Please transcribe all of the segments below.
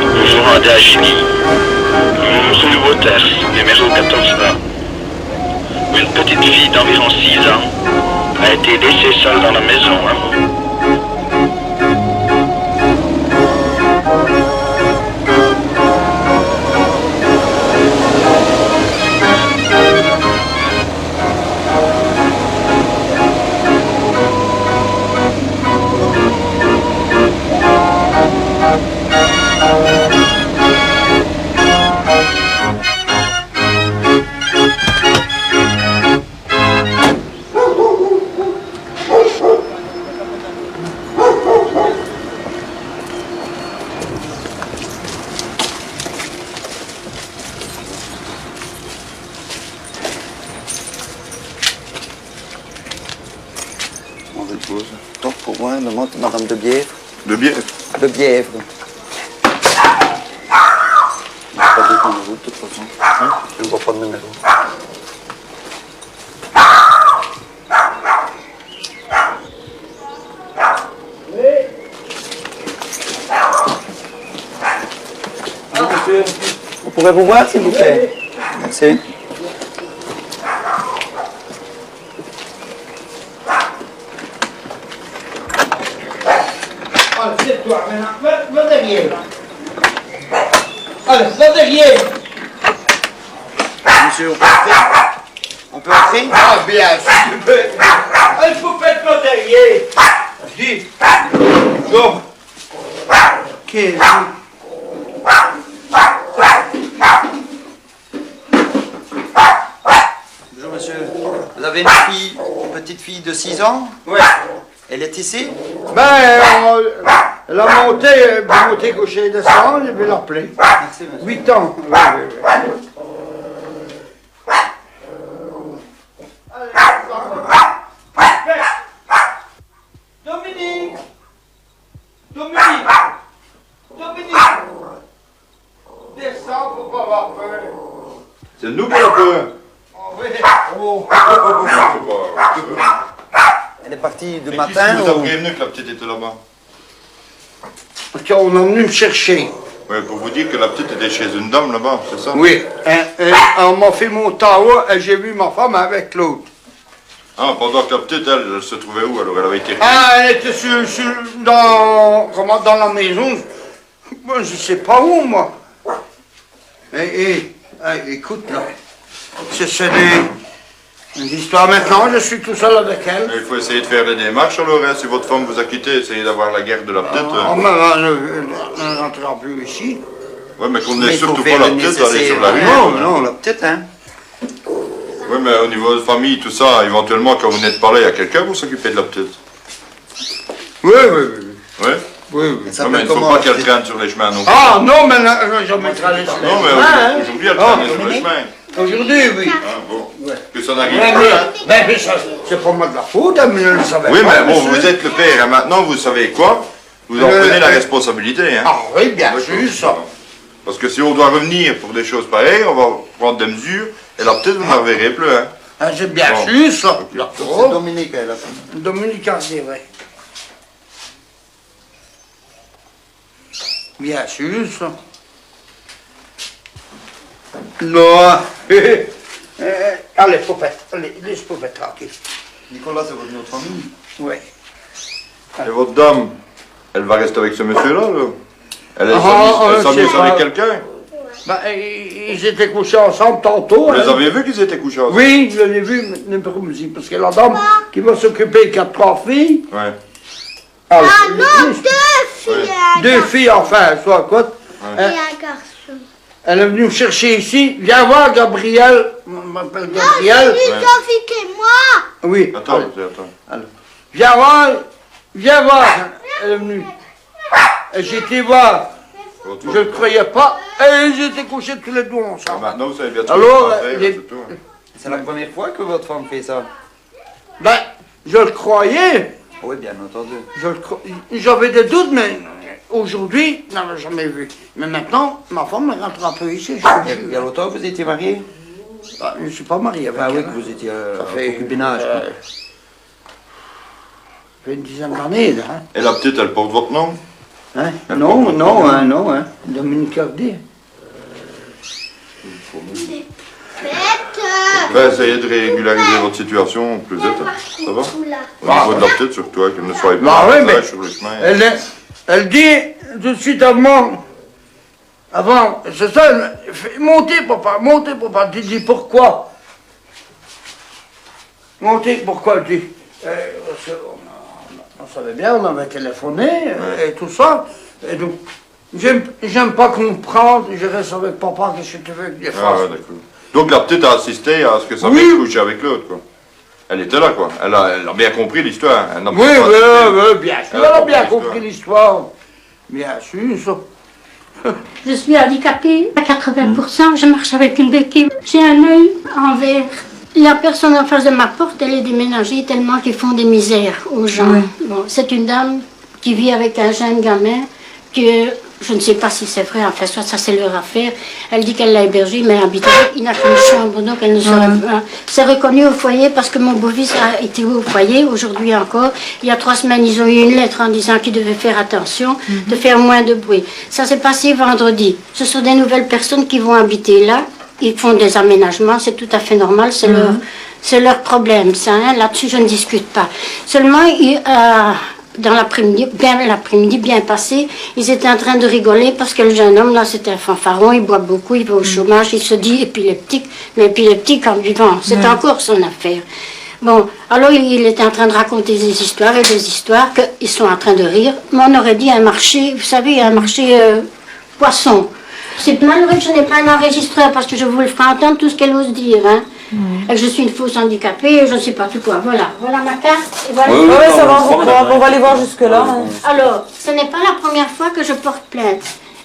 Vous vous rendez à Gigny, rue Nouveau-Terre, numéro 14A, où une petite fille d'environ 6 ans a été laissée seule dans la maison. Donc pour moi, le nom de Madame de Bièvre. De Bièvre? De Bièvre. Je n'ai pas de numéro de toute façon. Hein? Je ne vois pas de numéro. On pourrait vous voir, s'il vous plaît? Merci. Toi, maintenant, va derrière. Allez, va derrière. Monsieur, on peut entrer? Ah, bien, si tu veux. Allez, faut mettre va derrière. Dis. Go. Ok. Bonjour, monsieur. Vous avez une petite fille de 6 ans? Ouais. Elle est ici? Ben, la montée gauche et descendre, je vais l'appeler. Merci, monsieur. 8 ans. Oui, oui, oui. Dominique! Dominique! Dominique! Descends, faut pas avoir peur. C'est nous qui avons peur. Oh, oui. Oh. Elle est partie de Et qui matin vous a ou... prévenu que la petite était là-bas? Parce qu'on est venu me chercher. Oui, pour vous dire que la petite était chez une dame là-bas, c'est ça? Oui. On m'a fait mon tawa et j'ai vu ma femme avec l'autre. Ah, pendant que la petite, elle se trouvait où? Alors, elle avait été... Ah, elle était dans la maison. Moi, je sais pas où, moi. Écoute, là. C'est une histoire maintenant, je suis tout seul avec elle. Il faut essayer de faire des démarches alors, hein. Si votre femme vous a quitté, essayez d'avoir la garde de la petite. On ne rentrera plus ici. Oui, mais qu'on Mais n'ait il faut surtout faire pas la le petite d'aller sur la rue. nécessaire. Non, hein. non, la petite, hein. Oui, mais au niveau de famille, tout ça, éventuellement, quand vous n'êtes pas là, il y a quelqu'un pour s'occuper de la petite. Oui, oui, oui. Oui? Oui, oui. Ça Oui, mais il ne faut comment, pas la qu'elle petite? traîne sur les chemins non plus. Ah, non, mais je mettrai les chemins. Non, mais aujourd'hui, elle traîne sur les chemins. Aujourd'hui, oui. Ah, bon. Que ça n'arrive Mais, pas. mais ça, c'est pas moi de la faute, hein, mais je le savais Oui, pas. mais bon, monsieur. vous êtes le père, et maintenant, vous savez quoi? Vous en prenez la responsabilité, hein? Ah oui, bien Moi, je sûr, ça. Parce que si on doit revenir pour des choses pareilles, on va prendre des mesures, et la petite, vous ne la reverrez plus, hein? Ah, c'est bien Bon. sûr, ça. C'est D'accord. Dominique, elle a fait. Dominique Cardier, oui. Bien sûr, ça. Non. Allez, poupette. Allez, laisse poupette tranquille. Nicolas, c'est votre autre famille? Oui. Et votre dame, elle va rester avec ce monsieur-là, là? Elle je s'amuse sais pas. avec quelqu'un? Ben, ils étaient couchés ensemble tantôt. Vous les hein. avez vus qu'ils étaient couchés ensemble? Oui, je l'ai vu, parce que la dame qui va s'occuper qui a 3 filles. Ouais. Alors, Ah non, 2 filles et un 2 garçon. filles, enfin, soit quoi. Et un garçon. Elle est venue me chercher ici. Viens voir Gabriel. On m'appelle Non, Gabriel. c'est lui, Sophie et moi. Oui. Attends, allez. attends. Viens voir. Viens voir. Elle est venue. Et j'ai été voir. Je ne le croyais pas. Et ils étaient couchés tous les deux Ah, ensemble. maintenant, vous savez bien Alors, ce les- c'est tout. hein. C'est la première fois que votre femme fait ça? Ben, je le croyais. Oui, bien entendu. J'avais des doutes, mais aujourd'hui, je n'avais jamais vu. Mais maintenant, ma femme me rentre un peu ici. Il y a longtemps que vous étiez marié? Je ne suis pas marié avec Ah oui, elle, que hein. vous étiez Ça en fait, concubinage. ça fait une dizaine d'années, là. Hein. Et la petite, elle porte votre nom? Hein? Elle Non, porte non, votre hein, nom. non, hein. De Dominique Cardet. Bête. On va essayer de régulariser votre situation plus vite. Ça va? Au niveau de la petite, surtout, qu'elle ne soit Bah pas oui, en mais sur le chemin. elle dit tout de suite avant, c'est ça, elle fait, montez papa, tu dis pourquoi? Montez, pourquoi? Elle dit, parce que on savait bien, on avait téléphoné et tout ça, et donc, j'aime pas comprendre, je reste avec papa, qu'est-ce que tu veux que je fasse? Ah ouais, d'accord. Donc la petite a assisté à ce que sa Oui. mère couche avec l'autre, quoi. Elle était là, quoi. Elle a bien compris l'histoire. Elle n'a Oui, pas assisté. bien sûr, Elle a elle a compris bien l'histoire. compris l'histoire. Bien sûr, ça. Je suis handicapée à 80%, je marche avec une béquille. J'ai un œil en verre. La personne en face de ma porte, elle est déménagée tellement qu'ils font des misères aux gens. Bon, c'est une dame qui vit avec un jeune gamin que je ne sais pas si c'est vrai, enfin soit ça c'est leur affaire. Elle dit qu'elle l'a hébergé, mais habité, il n'a qu'une chambre, donc elle ne saurait pas. C'est reconnu au foyer parce que mon beau-fils a été au foyer, aujourd'hui encore. Il y a 3 semaines, ils ont eu une lettre en disant qu'ils devaient faire attention, de faire moins de bruit. Ça s'est passé vendredi. Ce sont des nouvelles personnes qui vont habiter là. Ils font des aménagements, c'est tout à fait normal, c'est leur problème, ça, hein. Là-dessus je ne discute pas. Seulement, dans l'après-midi, bien passé, ils étaient en train de rigoler parce que le jeune homme, là, c'était un fanfaron, il boit beaucoup, il va au chômage, il se dit épileptique, mais épileptique en vivant, c'est encore son affaire. Bon, alors il était en train de raconter des histoires et des histoires qu'ils sont en train de rire, mais on aurait dit un marché, vous savez, un marché poisson. C'est malheureux que je n'ai pas un enregistreur parce que je vous le ferai entendre tout ce qu'elle ose dire, hein. Et que je suis une fausse handicapée, je ne sais pas tout quoi. Voilà ma carte. Et voilà. Oui, ça va, on va aller voir jusque-là. Hein. Alors, ce n'est pas la première fois que je porte plainte.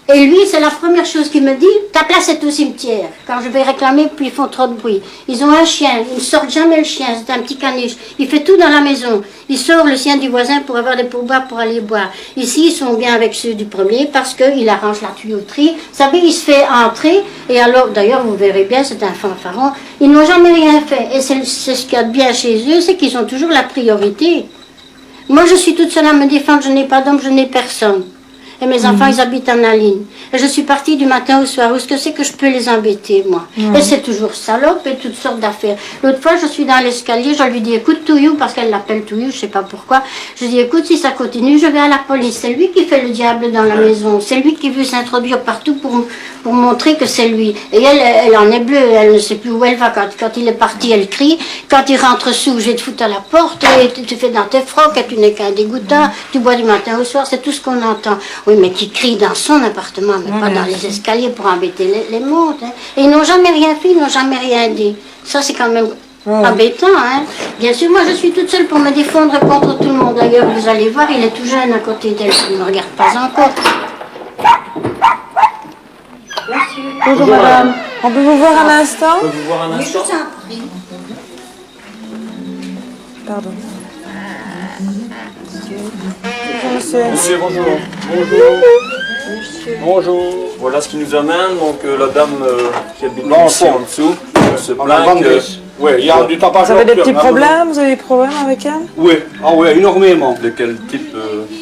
Et lui, c'est la première chose qu'il me dit, ta place est au cimetière. Quand je vais réclamer, puis ils font trop de bruit. Ils ont un chien, ils ne sortent jamais le chien, c'est un petit caniche. Il fait tout dans la maison. Il sort le sien du voisin pour avoir des pourboires pour aller boire. Ici, ils sont bien avec ceux du premier parce qu'il arrange la tuyauterie. Vous savez, il se fait entrer. Et alors, d'ailleurs, vous verrez bien, c'est un fanfaron. Ils n'ont jamais rien fait. Et c'est ce qu'il y a de bien chez eux, c'est qu'ils ont toujours la priorité. Moi, je suis toute seule à me défendre. Je n'ai pas d'homme, je n'ai personne. Et mes enfants, ils habitent en Aline. Et je suis partie du matin au soir. Où est-ce que c'est que je peux les embêter, moi? Et c'est toujours salope et toutes sortes d'affaires. L'autre fois, je suis dans l'escalier, je lui dis, écoute, Touillou, parce qu'elle l'appelle Touillou, je sais pas pourquoi. Je dis, écoute, si ça continue, je vais à la police. C'est lui qui fait le diable dans la maison. C'est lui qui veut s'introduire partout pour montrer que c'est lui. Et elle en est bleue, elle ne sait plus où elle va. Quand il est parti, elle crie. Quand il rentre sous, je vais te foutre à la porte, et tu fais dans tes frocs, et tu n'es qu'un dégoûtant. Tu bois du matin au soir, c'est tout ce qu'on entend. Oui, mais qui crie dans son appartement, mais pas dans les escaliers pour embêter les montes. Hein. Et ils n'ont jamais rien fait, ils n'ont jamais rien dit. Ça, c'est quand même embêtant. Hein. Bien sûr, moi, je suis toute seule pour me défendre contre tout le monde. D'ailleurs, vous allez voir, il est tout jeune à côté d'elle, il ne me regarde pas encore. Bonjour madame. On peut vous voir un instant? Oui, je vous en prie. Pardon. Bonjour monsieur. Monsieur, bonjour. Bonjour. Voilà ce qui nous amène. Donc la dame qui habite ici en dessous se plaint que... Oui, il y a du tapage. Vous avez des petits problèmes? Vous avez des problèmes avec elle? Oui, énormément. De quel type,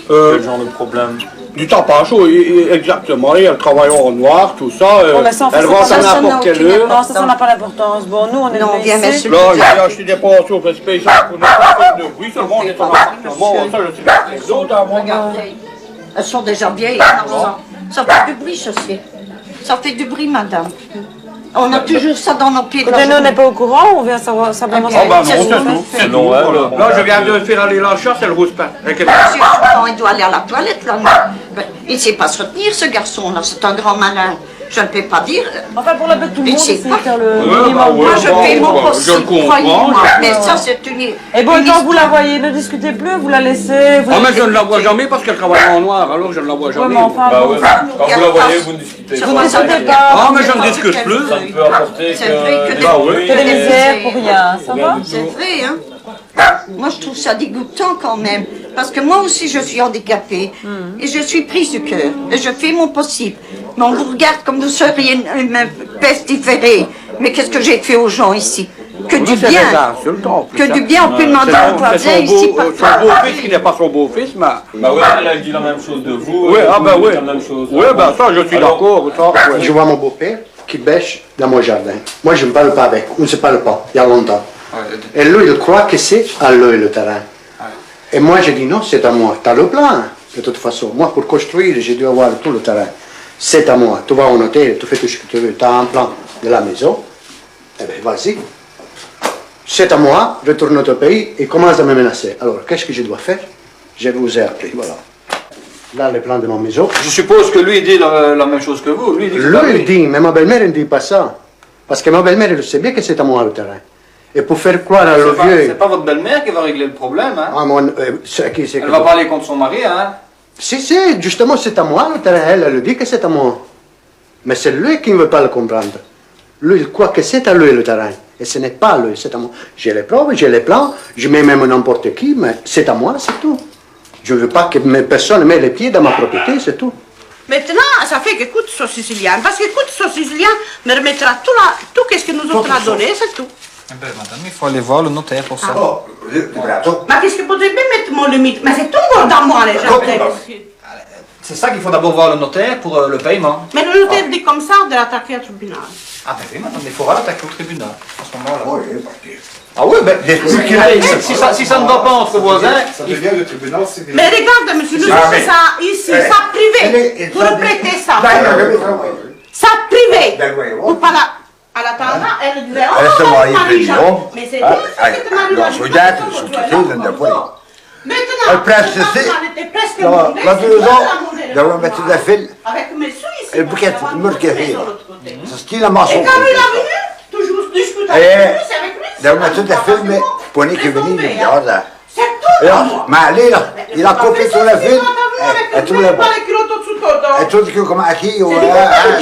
quel genre de problème? Du tapage, oui, exactement. Elle travaille en noir, tout ça. Mais ça, en fait, elle rentre à n'importe quelle heure. Non, ça n'a pas d'importance. Bon, nous, on est ici. Là, j'ai acheté des pensions spéciales pour ne pas faire de bruit, seulement on est en appartement. Ça, je sais pas. Les autres, à moi. Regardez, elles sont déjà vieilles. Ça fait du bruit, ceci. Ça fait du bruit, madame. On a toujours ça dans nos pieds. Écoutez, nous, on n'est pas au courant, on vient savoir simplement Ah bah non, c'est tout. C'est non, Là, je viens de faire aller la chasse, elle rousse pas. Il doit aller à la toilette, là. Il ne sait pas se retenir, ce garçon-là. C'est un grand malin. Je ne peux pas dire. Enfin, pour la bête, tout le monde sait essaie pas. de faire le Ouais, minimum. bah ouais. Moi, je fais mon possible, comprends, croyez-moi. je Mais ça, c'est une... Et bon, quand vous la voyez, ne discutez plus, vous la laissez. Ah, mais je ne la vois jamais parce qu'elle travaille en noir, alors je ne la vois Ouais, jamais. mais enfin, Bah bon, ouais. Quand vous la voyez, vous ne discutez Ça pas. va, ça discutez va. pas. Ah, mais je ne discute plus. Ça ne peut apporter C'est vrai que que des- bruits. que des misères pour rien, ça va? C'est vrai, hein. Moi, je trouve ça dégoûtant quand même. Parce que moi aussi, je suis handicapée. Et je suis prise du cœur. Et je fais mon possible. Mais on vous regarde comme vous seriez une pestiférée. Mais qu'est-ce que j'ai fait aux gens ici? que du c'est bien. des insultants, Que putain. du bien, on peut demander à un voisin ici par Son beau-fils qui n'est pas son beau-fils, mais... Bah ouais, elle a dit la même chose de vous. Oui, ah ben vous oui. dites la même chose. Oui, ben ça, je suis Alors, d'accord. ça, ouais. Je vois mon beau-père qui bêche dans mon jardin. Moi, je ne parle pas avec. On ne se parle pas, il y a longtemps. Et lui, il croit que c'est à lui le terrain. Et moi, je dis non, c'est à moi. Tu as le plan, de toute façon. Moi, pour construire, j'ai dû avoir tout le terrain. C'est à moi. Tu vas au notaire, tu fais tout ce que tu veux. Tu as un plan de la maison. Eh bien, vas-y. C'est à moi, retourne au pays et commence à me menacer. Alors, qu'est-ce que je dois faire? Je vous ai appris, voilà. Là, le plan de ma maison. Je suppose que lui dit la même chose que vous. Lui, il dit que c'est Lui, pas lui. il dit, mais ma belle-mère, elle ne dit pas ça. Parce que ma belle-mère, elle sait bien que c'est à moi le terrain. Et pour faire croire à le vieux... C'est pas votre belle-mère qui va régler le problème, hein. Ah, c'est qui c'est Elle que... va pas aller contre son mari, hein. Si, justement, c'est à moi le terrain. Elle dit que c'est à moi. Mais c'est lui qui ne veut pas le comprendre. Lui, il croit que c'est à lui le terrain. Et ce n'est pas lui, c'est à moi. J'ai les preuves, j'ai les plans, je mets même n'importe qui, mais c'est à moi, c'est tout. Je ne veux pas que personne ne mette les pieds dans ma propriété, c'est tout. Maintenant, ça fait que coûte ce Sicilien. Parce que coûte ce Sicilien me remettra tout ce que nous autres a donné, c'est tout. Eh ben, madame, il faut aller voir le notaire pour ça. Mais qu'est-ce que potrebbe mettre mon limite? Mais c'est tout dans moi, les gens. C'est ça qu'il faut d'abord voir le notaire pour le paiement. Mais le notaire dit comme ça de l'attaquer au tribunal. Ah ben oui, madame, il faudra l'attaquer au tribunal à ce moment-là. Ah oui, ben... Si ça ne va pas entre voisins... Ça devient le tribunal civil. Mais regarde, monsieur, nous avons ça ici, ça privé. Vous reprêtez ça. Ça privé. Vous pas là. À la tanda, elle disait, oh, mais c'est bien ça que te maries. Maintenant, presque devono mettere da fil avec mes sous ici. e il buchetto, il morchierino. Si stila ma Et quand lui est venu, toujours discuter avec lui, devono mettere da film poi che veniva guarda. c'est tout. Ma lì il ha copiato la film e tu le e tu dici come a chi io Et alors,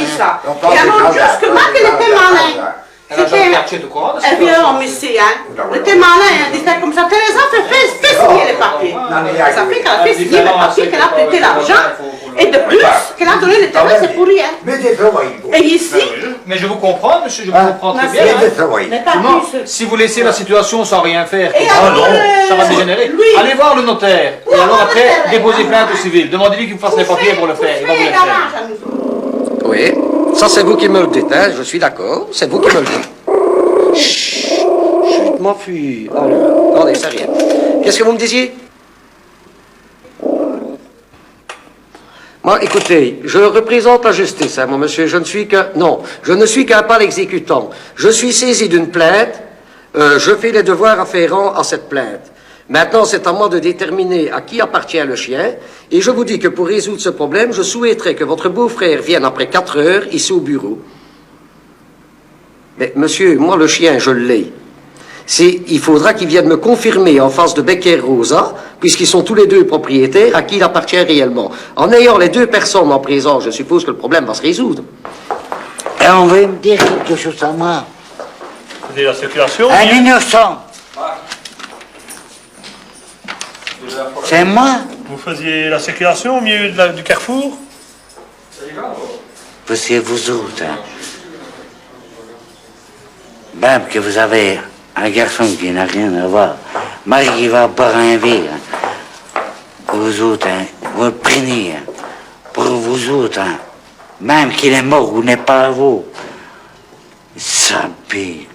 justement, qu'il était malin. Eh bien, non, monsieur, hein. Il était malin, hein. Il était comme ça. Teresa fait signer les papiers. Ça fait qu'elle a fait signer les papiers, qu'elle a prêté l'argent. Et de plus, qu'elle a donné le terrain, c'est pour rien. Et ici... Mais je vous comprends, monsieur, je vous comprends très bien. Si vous laissez la situation sans rien faire, ça va dégénérer. Allez voir le notaire. Et alors après, déposez plainte au civil. Demandez-lui qu'il vous fasse les papiers pour le faire. Il va vous les faire. Oui, ça c'est vous qui me le dites, hein, je suis d'accord, c'est vous qui me le dites. Chut, je m'enfuis. Alors, attendez, c'est rien. Qu'est-ce que vous me disiez? Moi, écoutez, je représente la justice, hein, mon monsieur, je ne suis qu'un pâle exécutant. Je suis saisi d'une plainte, je fais les devoirs afférents à cette plainte. Maintenant, c'est à moi de déterminer à qui appartient le chien, et je vous dis que pour résoudre ce problème, je souhaiterais que votre beau-frère vienne après 4 heures ici au bureau. Mais monsieur, moi le chien, je l'ai. Il faudra qu'il vienne me confirmer en face de Becker Rosa, puisqu'ils sont tous les deux propriétaires, à qui il appartient réellement. En ayant les deux personnes en présence, je suppose que le problème va se résoudre. Et on veut me dire quelque chose à moi. Vous faisiez la circulation? Un innocent. C'est moi. Vous faisiez la circulation au milieu du carrefour? Parce que vous autres, hein, même que vous avez un garçon qui n'a rien à voir, Marie qui va boire un verre, hein, vous autres, hein, vous le prenez, hein, pour vous autres, hein, même qu'il est mort ou n'est pas à vous, ça pique.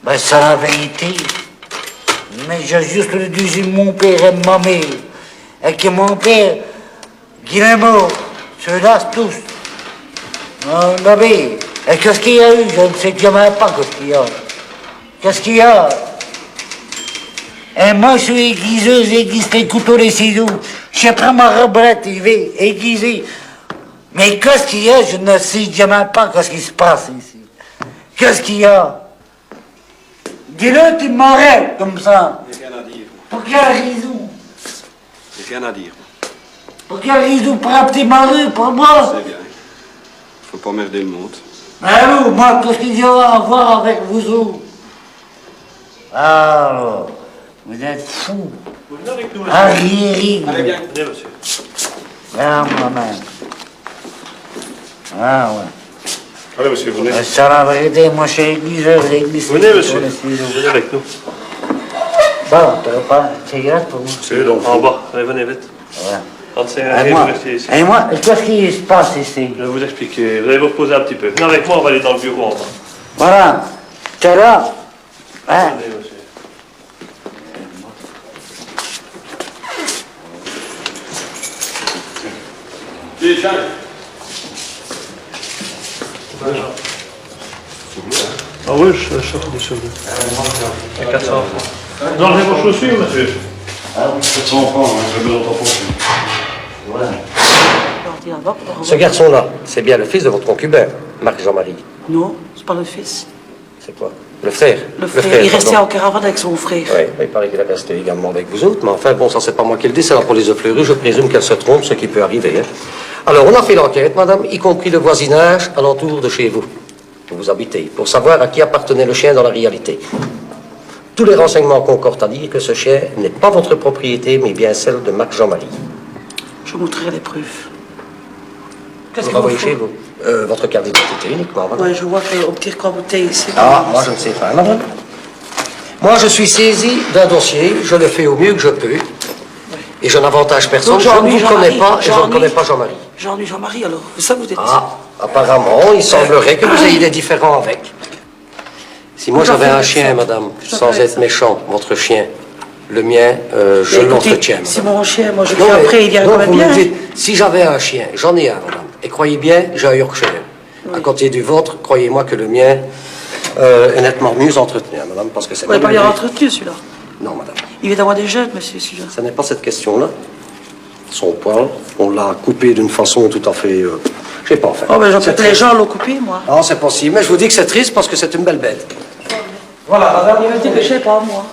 Ben, c'est la vérité. Mais j'ai juste le dit mon père et ma mère. Et que mon père, qu'il est mort, se lasse tous. Et qu'est-ce qu'il y a eu? Je ne sais jamais pas qu'est-ce qu'il y a. Qu'est-ce qu'il y a? Et moi, je suis aiguiseuse, aiguise les couteaux, les ciseaux. Je prends ma rebrette, il va aiguiser. Mais qu'est-ce qu'il y a? Je ne sais jamais pas qu'est-ce qui se passe ici. Qu'est-ce qu'il y a? Dis-le, tu m'arrêtes comme ça. J'ai rien à dire. Pour quelle raison? J'ai rien à dire. Pour quelle raison? Pour un petit mari, pour moi? C'est bien. Faut pas emmerder le monde. Alors, moi, qu'est-ce qu'il y a à voir avec vous autres? Alors, Vous êtes fou. Vous venez avec nous, monsieur. Arriéré. Allez, bien. Venez, monsieur. Ah, moi-même. Ah, ouais. Allez, monsieur, venez. Ça la vérité, moi, je suis l'église. Venez, monsieur. Venez avec nous. Bon, t'aurais pas de cigarette pour moi? C'est donc en bas. Allez, venez vite. Voilà. Allez, vous restez ici. Et moi, qu'est-ce qui se passe ici? Je vais vous expliquer. Vous allez vous reposer un petit peu. Venez avec moi, on va aller dans le bureau en bas. Voilà. T'es là? Hein? Allez, monsieur. Déjà. Ah oui, je sors des cheveux. À 400 francs. Vous enlevez vos chaussures, monsieur? Ah oui, 400 francs, je me l'entends pas. Voilà. Ce garçon-là, c'est bien le fils de votre concubin, Marc Jean-Marie. Non, c'est pas le fils. C'est quoi? Le frère. Le frère. Il restait en caravane avec son frère. Oui, il paraît qu'il est resté également avec vous autres, mais enfin, bon, ça c'est pas moi qui le dis, c'est la police de Fleury, je présume qu'elle se trompe, ce qui peut arriver. Hein. Alors, on a fait l'enquête, madame, y compris le voisinage alentour de chez vous, où vous habitez, pour savoir à qui appartenait le chien dans la réalité. Tous les renseignements concordent à dire que ce chien n'est pas votre propriété, mais bien celle de Marc Jean-Marie. Je vous montrerai les preuves. Vous renvoyez chez vous votre carte d'identité uniquement, madame. Oui, je vois qu'il y a un petit bouteille ici. Ah, moi je ne sais pas, madame. Moi je suis saisi d'un dossier, je le fais au mieux que je peux, et je n'avantage personne, Donc, je ne vous connais pas, et je ne connais pas Jean-Marie. Jean-Louis Jean-Marie, alors, ça vous êtes... Ah, apparemment, il semblerait que vous ayez des différends avec. Si moi j'avais un chien, madame, sans être méchant, votre chien, le mien, je l'entretiens. C'est mon chien, moi je viens après, il vient quand même bien. Si j'avais un chien, j'en ai un, madame, et croyez bien, j'ai un Yorkshire. À côté du vôtre, croyez-moi que le mien est nettement mieux entretenu, madame, parce que c'est... Vous n'avez pas bien entretenu, celui-là? Non, madame. Il vient d'avoir des jeunes, monsieur, celui-là. Ce n'est pas cette question-là. Son poil, on l'a coupé d'une façon tout à fait... je sais pas, en fait. Oh, ben j'en peux les gens l'ont coupé, moi. Non, c'est possible, mais je vous dis que c'est triste parce que c'est une belle bête. Voilà, madame. Il me dit que je sais pas, moi.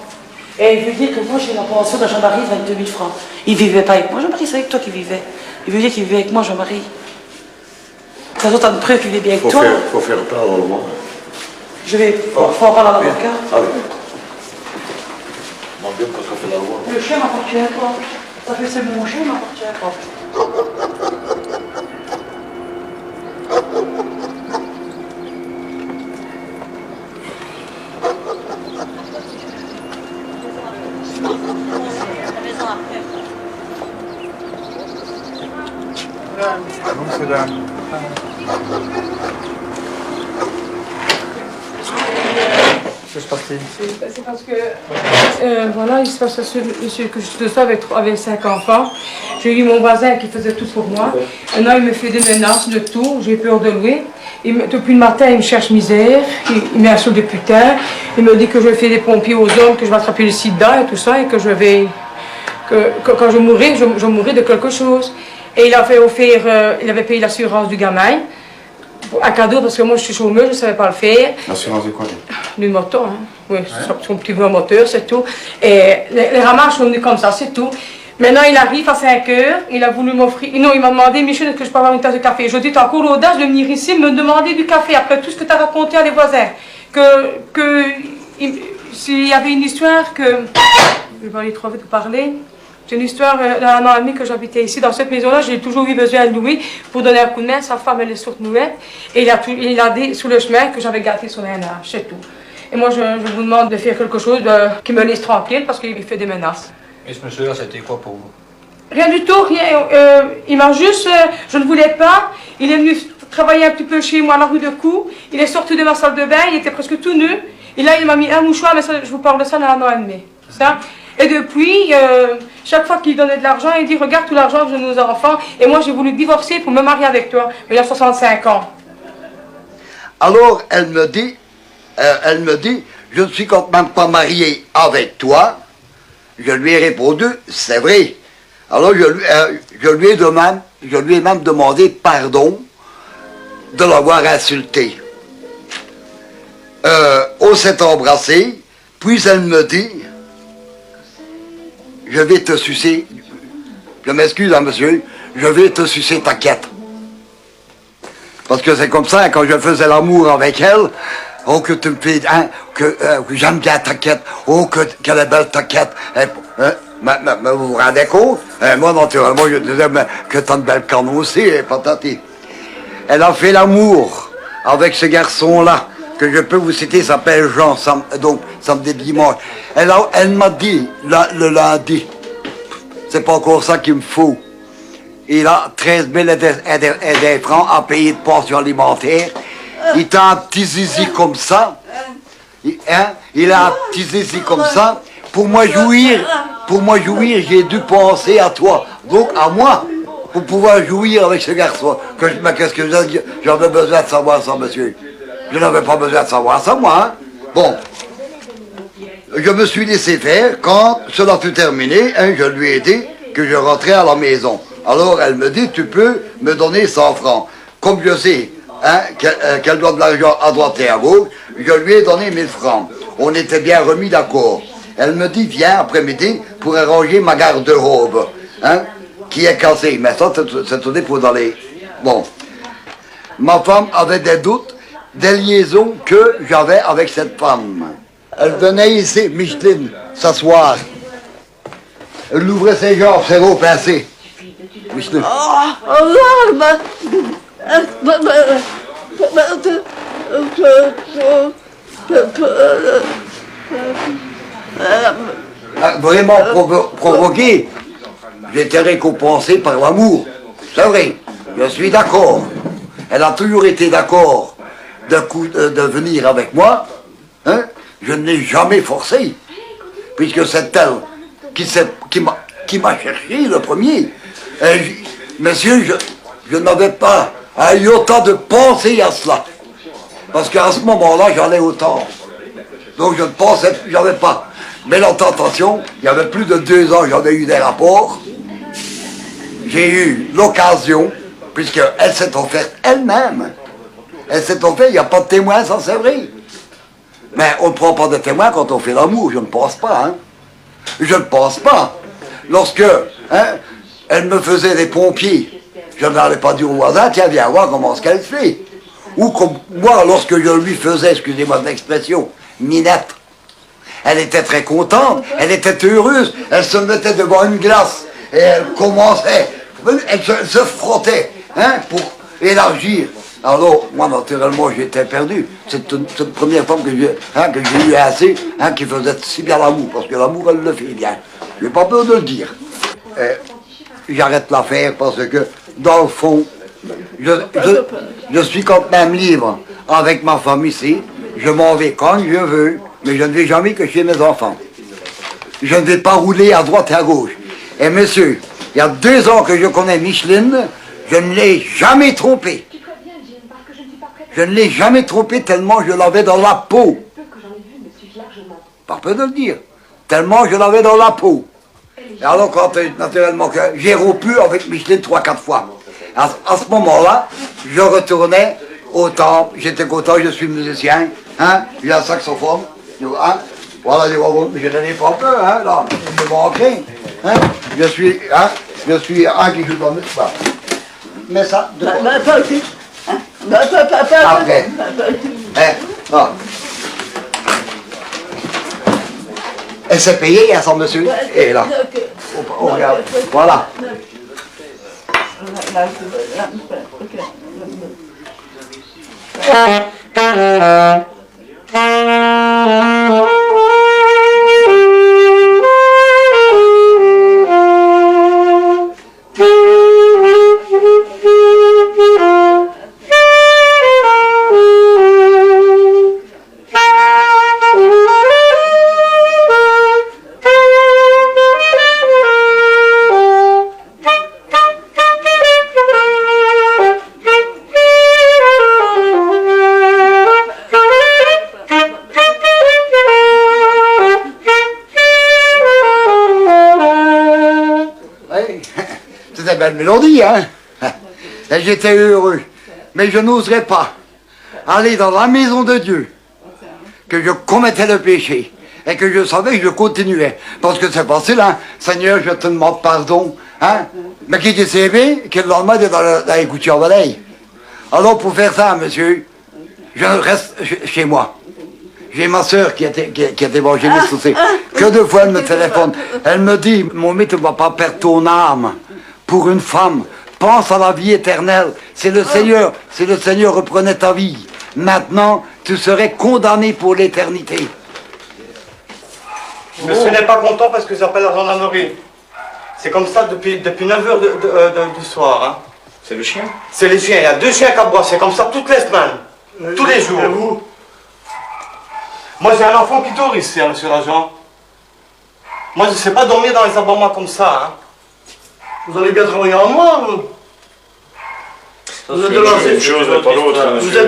Et il veut dire que moi, j'ai la pension de Jean-Marie, 22 000 francs. Il vivait pas avec moi, Jean-Marie, c'est avec toi qu'il vivait. Il veut dire qu'il vivait avec moi, Jean-Marie. Ça d'autres de preuves qu'il vivait bien avec toi. Il faut faire peur dans le monde. Je vais faut en parler à l'avocat. Ah oui. Mon Dieu, parce qu'on fait la loi. Le chien m'appartient à toi. Ça fait c'est mon chien m'appartient à toi. C'est parce que, voilà, il se passe monsieur que je te avec 5 enfants. J'ai eu mon voisin qui faisait tout pour moi. Maintenant, il me fait des menaces de tout, j'ai peur de lui. Depuis le matin, il me cherche misère, il met un saut de putain. Il me dit que je vais faire des pompiers aux hommes, que je vais attraper le sida et tout ça, et que je vais... que quand je mourrai, je mourrai de quelque chose. Et il a fait offrir, il avait payé l'assurance du gamin, un cadeau, parce que moi je suis chômeuse, je ne savais pas le faire. L'assurance de quoi? D'une moto, hein. Oui, son petit vieux moteur, c'est tout. Et les ramasses sont venus comme ça, c'est tout. Maintenant, il arrive à 5 heures, il a voulu m'offrir... Non, il m'a demandé, Michel, est-ce que je peux avoir une tasse de café? Je dis, tu as encore l'audace de venir ici me demander du café, après tout ce que tu as raconté à les voisins. S'il y avait une histoire que... Je vais aller trop vite pour parler. C'est une histoire d'un an et demi que j'habitais ici, dans cette maison-là. J'ai toujours eu besoin de Louis pour donner un coup de main. Sa femme, elle est sourde-muette. Et il a dit sur le chemin que j'avais gâté son ménage, c'est tout. Et moi, je vous demande de faire quelque chose qui me laisse tranquille parce qu'il fait des menaces. Et ce monsieur-là, c'était quoi pour vous? Rien du tout, rien. Il m'a juste... je ne voulais pas. Il est venu travailler un petit peu chez moi à la rue de Cou. Il est sorti de ma salle de bain, il était presque tout nu. Et là, il m'a mis un mouchoir, mais ça, je vous parle de ça dans un an et demi. Ça. Et depuis, chaque fois qu'il donnait de l'argent, il dit, regarde tout l'argent que j'ai nos enfants. Et moi, j'ai voulu divorcer pour me marier avec toi. Mais il a 65 ans. Alors, elle me dit, je ne suis quand même pas marié avec toi. Je lui ai répondu, c'est vrai. Alors, je lui ai même demandé pardon de l'avoir insulté. On s'est embrassé, puis elle me dit, je vais te sucer, je m'excuse hein, monsieur, je vais te sucer ta quête. Parce que c'est comme ça, quand je faisais l'amour avec elle, Oh, que tu me fais, hein, que j'aime bien ta quête. Oh, quelle est belle ta quête. Mais vous vous rendez compte? Moi, naturellement, je disais que t'as une belle canne aussi, patati. Elle a fait l'amour avec ce garçon-là, que je peux vous citer, s'appelle Jean, donc samedi dimanche. Elle m'a dit, le lundi, c'est pas encore ça qu'il me faut. Il a 13 000 et des francs à payer de pension alimentaire. Il a un petit zizi comme ça. Il a un petit zizi comme ça. Pour moi jouir, j'ai dû penser à toi. Donc à moi, pour pouvoir jouir avec ce garçon. Mais qu'est-ce que j'avais besoin de savoir ça, monsieur? Je n'avais pas besoin de savoir ça, moi. Hein? Bon. Je me suis laissé faire. Quand cela fut terminé, hein, je lui ai dit que je rentrais à la maison. Alors elle me dit, tu peux me donner 100 francs. Comme je sais hein, qu'elle doit de l'argent à droite et à gauche, je lui ai donné 1000 francs. On était bien remis d'accord. Elle me dit, viens après-midi pour arranger ma garde-robe, hein, qui est cassée. Mais ça, c'est tout pour d'aller. Bon. Ma femme avait des doutes, des liaisons que j'avais avec cette femme. Elle venait ici, Micheline, s'asseoir. Elle ouvrait ses jambes, ses gros pincés. Micheline. Vraiment provoqué, j'étais récompensé par l'amour. C'est vrai, je suis d'accord. Elle a toujours été d'accord de venir avec moi. Hein? Je ne l'ai jamais forcé, puisque c'est elle qui m'a cherché le premier. Monsieur, je n'avais pas un iota de penser à cela. Parce qu'à ce moment-là, j'en ai autant. Donc je ne pensais, j'avais pas. Mais la tentation, il y avait plus de 2 ans, j'avais eu des rapports. J'ai eu l'occasion, puisqu'elle s'est offerte elle-même. Elle s'est offerte, il n'y a pas de témoin, ça c'est vrai. Mais on ne prend pas de témoin quand on fait l'amour, je ne pense pas. Hein. Je ne pense pas. Lorsque hein, elle me faisait des pompiers, je n'allais pas dire au voisin, tiens, viens voir comment ce qu'elle fait. Ou comme moi, lorsque je lui faisais, excusez-moi de l'expression, Minette, elle était très contente, elle était heureuse, elle se mettait devant une glace et elle commençait, elle se frottait hein, pour élargir. Alors, moi, naturellement, j'étais perdu. C'est une première femme que j'ai eu assez, hein, qui faisait si bien l'amour, parce que l'amour, elle le fait bien. Je n'ai pas peur de le dire. J'arrête l'affaire parce que, dans le fond, je suis quand même libre avec ma femme ici. Je m'en vais quand je veux, mais je ne vais jamais que chez mes enfants. Je ne vais pas rouler à droite et à gauche. Et monsieur, il y a 2 ans que je connais Micheline, je ne l'ai jamais trompée. Je ne l'ai jamais trompée tellement je l'avais dans la peau. Pas peur de le dire. Tellement je l'avais dans la peau. Et alors quand naturellement que j'ai rompu avec Micheline 3-4 fois. À ce moment-là, je retournais au temple, j'étais content, je suis musicien, hein, j'ai un saxophone, hein, voilà, je n'en ai pas peur, hein, là, je me manquais, hein, je suis un qui joue dans le musique. Mais ça, de après, hein, elle s'est payée, elle s'en monsieur, et là, on regarde, voilà. Belle mélodie, hein. J'étais heureux, mais je n'oserais pas aller dans la maison de Dieu, que je commettais le péché, et que je savais que je continuais. Parce que c'est facile, hein. Seigneur, je te demande pardon, hein. Mais qui dit c'est bien, que le lendemain, tu es dans les gouttières de l'œil. Alors, pour faire ça, monsieur, je reste chez moi. J'ai ma soeur qui est évangéliste aussi. Que deux fois elle me téléphone. Elle me dit, mon mec, tu ne vas pas perdre ton âme pour une femme. Pense à la vie éternelle. C'est le Seigneur, reprenait ta vie. Maintenant, tu serais condamné pour l'éternité. Monsieur n'est pas content parce que j'appelle la gendarmerie. C'est comme ça depuis 9h du soir. Hein. C'est le chien? C'est les chiens. Il y a 2 chiens qui aboient. C'est comme ça toutes les semaines. Tous les jours. Et vous? Moi j'ai un enfant qui dort ici, hein, monsieur l'agent. Moi je ne sais pas dormir dans les aboiements comme ça. Hein. Vous allez bien travailler en moi, vous? Vous êtes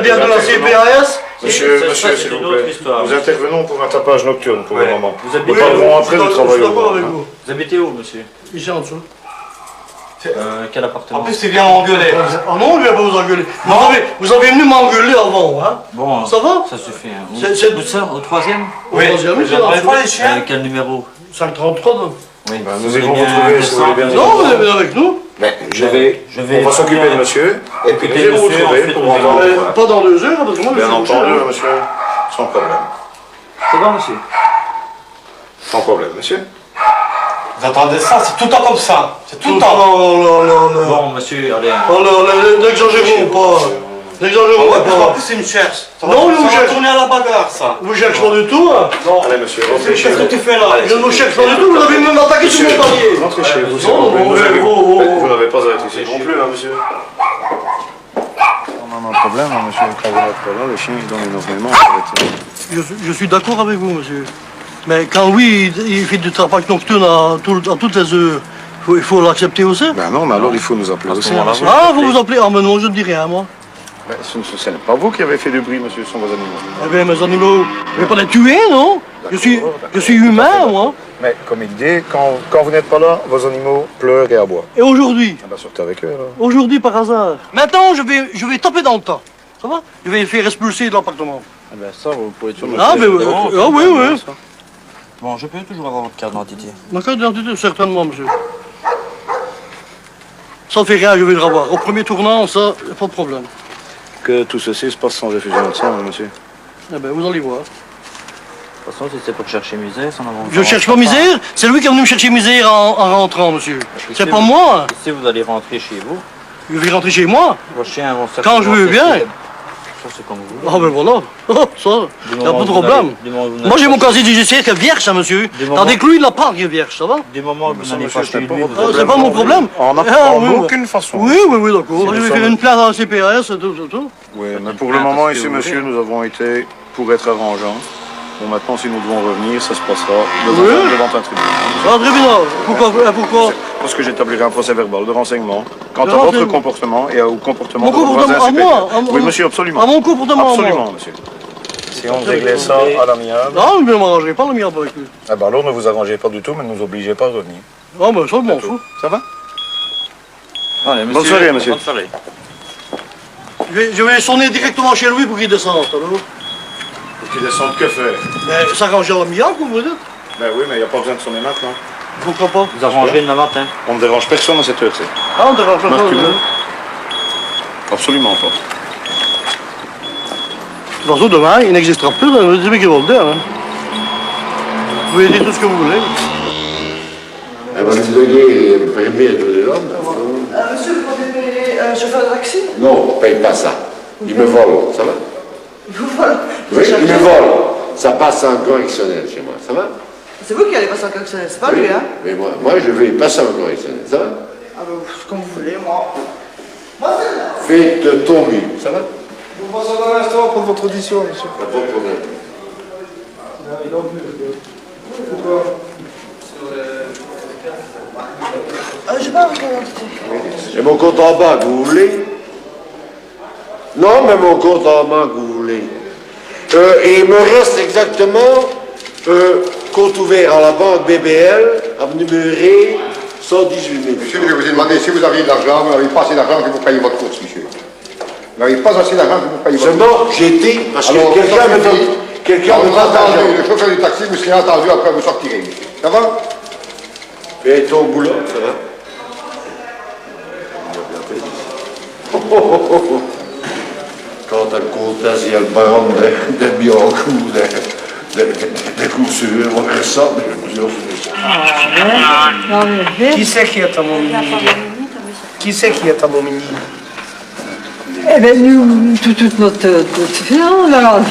bien de la CPAS? Monsieur, s'il vous plaît, nous intervenons pour un tapage nocturne pour le moment. Nous parlerons après du travail au bois. Vous habitez où, monsieur? Ici en dessous. Quel appartement? En plus, il vient m'engueuler. Oh non, il vient pas vous engueuler. Vous avez venu m'engueuler avant, hein? Bon, ça va? Ça suffit. Hein. C'est ça, au 3e? Oui, au 3e, vous n'avez pas les chiens? Quel numéro? 533, donc. Oui. Nous irons retrouver, si vous voulez bien. Non, vous êtes avec nous? On va s'occuper de monsieur, et puis nous irons retrouver pour entendre. Pas dans 2 heures, parce que moi, Bien entendu, monsieur, sans problème. C'est bon, monsieur? Sans problème, monsieur. Vous attendez ça, c'est tout le temps comme ça. C'est tout le temps. Non. Bon, monsieur, allez. Oh non, n'exagérons pas. N'exagérons pas. En plus, il me cherche. Non, il me cherche. On est à la bagarre, ça. Vous cherchez pas du tout, hein? Non. Allez, monsieur, rentrez chez vous. Qu'est-ce que tu fais là? Je ne vous cherche pas du tout, vous avez même attaqué sur mon palier. Rentrez chez vous, s'il vous plaît. Vous n'avez pas à être ici non plus, hein, monsieur. On a un problème, hein, monsieur. Quand vous n'êtes pas là, le chien, il donne énormément. Je suis d'accord avec vous, monsieur. Mais quand oui, il fait du travail nocturne à toutes les heures, il faut l'accepter aussi. Ben non, mais alors il faut nous appeler aussi. Ah, vous vous appelez? Ah, mais non, je ne dis rien, moi. Ben, ce n'est pas vous qui avez fait du bruit, monsieur, ce sont vos animaux. Eh bien, mes animaux, je ne vais pas les tuer, non? Je suis humain, moi. Mais comme il dit, quand vous n'êtes pas là, vos animaux pleurent et aboient. Et aujourd'hui? Ah ben, sortez avec eux, alors. Aujourd'hui, par hasard. Maintenant, je vais taper dans le tas. Ça va? Je vais les faire expulser de l'appartement. Ah ben ça, vous pouvez toujours... Ah, mais oui. Bon, je peux toujours avoir votre carte d'identité. Ma carte d'identité, certainement, monsieur. Ça ne fait rien, je vais le revoir. Au premier tournant, ça, pas de problème. Que tout ceci se passe sans effusion de sang, hein, monsieur. Eh bien, vous allez voir. De toute façon, si c'est pour chercher misère, ça n'en va pas. Je cherche pas misère, c'est lui qui est venu me chercher misère en rentrant, monsieur. C'est pas moi. Si vous allez rentrer chez vous... Je vais rentrer chez moi. Vos chiens vont quand je veux bien. Ça, c'est comme vous. Ah ben voilà, ça, il n'y a pas de problème. Moi j'ai mon casier judiciaire qui est vierge, hein, monsieur. Tandis que lui, il n'a pas qui est vierge, ça va? Du moment que vous n'allez pas chez lui... C'est pas mon problème. En aucune façon. Oui, d'accord. Je vais faire une plainte à la CPAS, tout. Oui, mais pour le moment, ici, monsieur, nous avons été pour être arrangeants. Bon, maintenant, si nous devons revenir, ça se passera devant un tribunal. Un tribunal? Pourquoi? Parce que j'établirai un procès verbal de renseignement quant à votre comportement et au comportement de votre voisin à moi? Oui, monsieur, absolument. À mon comportement? Absolument, monsieur. Si on réglait ça à l'amiable... Non, mais je ne m'arrangerai pas à l'amiable avec lui. Ah ben alors, ne vous arrangez pas du tout, mais ne nous obligez pas à revenir. Ah ben ça, je m'en fous. Ça va? Allez, monsieur. Bonne soirée, monsieur. Bonne soirée. Je vais sonner directement chez lui pour qu'il descende, alors. Pour qu'il descende, que faire? Mais s'arranger à l'amiable, comme vous dites? Ben oui, mais il n'y a pas besoin de sonner maintenant. Pourquoi pas? Vous arrangerez demain matin. On ne dérange personne à cette heure-ci. Ah, on ne dérange personne. Absolument pas. De toute façon, demain, il n'existera plus dans le début qui va le dire. Hein. Vous pouvez dire tout ce que vous voulez. Monsieur, vous comptez payer un chauffeur de taxi? Non, on ne paye pas ça. Il me vole, ça va? Il vous vole? Oui, il me vole. Ça passe en correctionnel chez moi, ça va? C'est vous qui allez passer en correctionnel, c'est pas lui, hein? Mais moi, je vais passer en correctionnel, ça va? Ah ben, comme vous voulez, moi. Faites ton mieux, ça va? Vous passez dans l'instant pour votre audition, monsieur. Pas de problème. J'ai pas votre identité. Et mon compte en banque, vous voulez? Non, mais mon compte en banque, vous voulez. Et il me reste exactement compte ouvert à la banque BBL, avenue Murray, 118 000. Monsieur, je vous ai demandé si vous aviez de l'argent, vous n'avez pas assez d'argent que vous payez votre course, monsieur. Vous n'avez pas assez d'argent que vous payez votre course. Seulement, j'ai été, parce que quelqu'un me donne. Quelqu'un me donne d'argent. Le chauffeur du taxi vous serez entendu après vous sortirez, monsieur. Ça va? Fais ton boulot, ça va? Quand alta cortez e al baron del Bianco, de Coursure, on ressemble. Qui c'est qui est à Momigny? Qui c'est qui est à Momigny? Eh bien, nous, toute notre famille, là.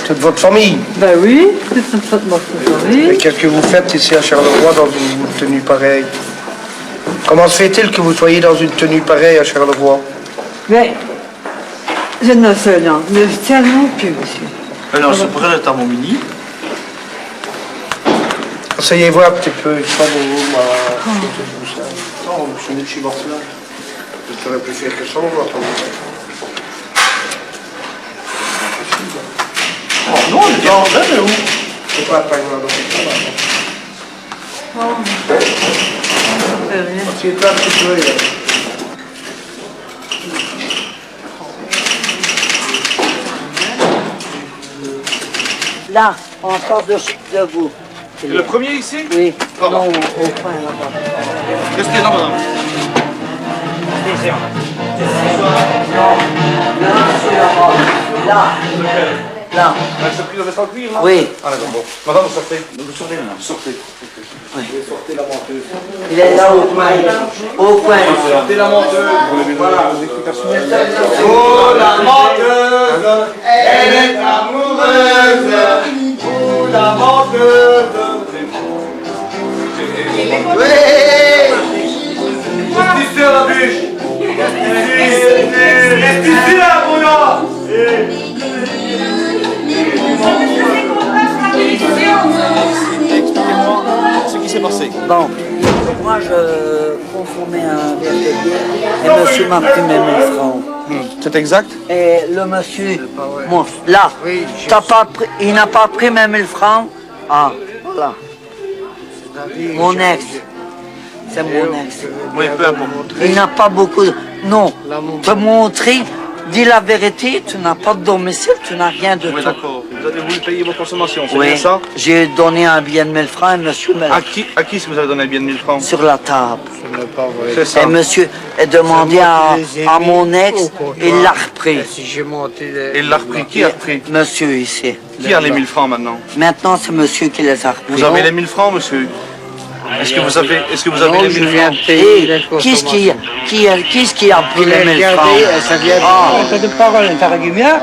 Toute votre famille? Ben oui, toute notre famille. Et qu'est-ce que vous faites ici à Charleroi dans une tenue pareille? Comment se fait-il que vous soyez dans une tenue pareille à Charleroi? Mais, je ne sais, non, mais tellement plus, monsieur. Alors, c'est pour elle, à Momigny. Asseyez-vous un petit peu, il semble non, je suis chez Barcelone. Je ne plus faire que ça, Oh non, elle est en train, mais où? C'est pas pas grave. Assieds-toi un petit peu. Là, encore de vous. C'est le premier ici? Oui. Non, au point là-bas. Qu'est-ce qu'il y a là, madame? Là. C'est pris le vêtement en cuir, là? Oui. Ah, d'accord, bon. Madame, vous sortez. Vous sortez maintenant. Sortez. Oui. Sortez la menteuse. Il est là au point. Au point. Sortez la menteuse. Voilà. Oh, la menteuse, elle est amoureuse. Oh, la menteuse. Oui. Reste ici à la bûche. Reste ici à la bouillon. Expliquez-moi ce qui s'est passé. Bon, moi je consommais un verre de bière et monsieur m'a pris mes 1000 francs. C'est exact? Et le monsieur, bon, là, il n'a pas pris mes 1000 francs. Ah, voilà. Mon ex. C'est mon ex. Oui, peu importe. Il n'a pas beaucoup de... Non, te montrer, dis la vérité, tu n'as pas de domicile, tu n'as rien de tout. Oui, d'accord. Vous avez voulu payer vos consommations, c'est Oui, bien ça? j'ai donné un billet de 1000 francs et monsieur me l'a... À qui vous avez donné un billet de 1000 francs? Sur la table. C'est ça. Et monsieur a demandé à mon ex, il l'a repris. Il l'a repris. Qui a repris? Monsieur ici. Qui a les 1000 francs maintenant? Maintenant, c'est monsieur qui les a repris. Vous avez les 1000 francs, monsieur? Est-ce que vous avez les 1000 francs? Qui est-ce qui a pris les 1000 francs? Ah, de parole interagumia,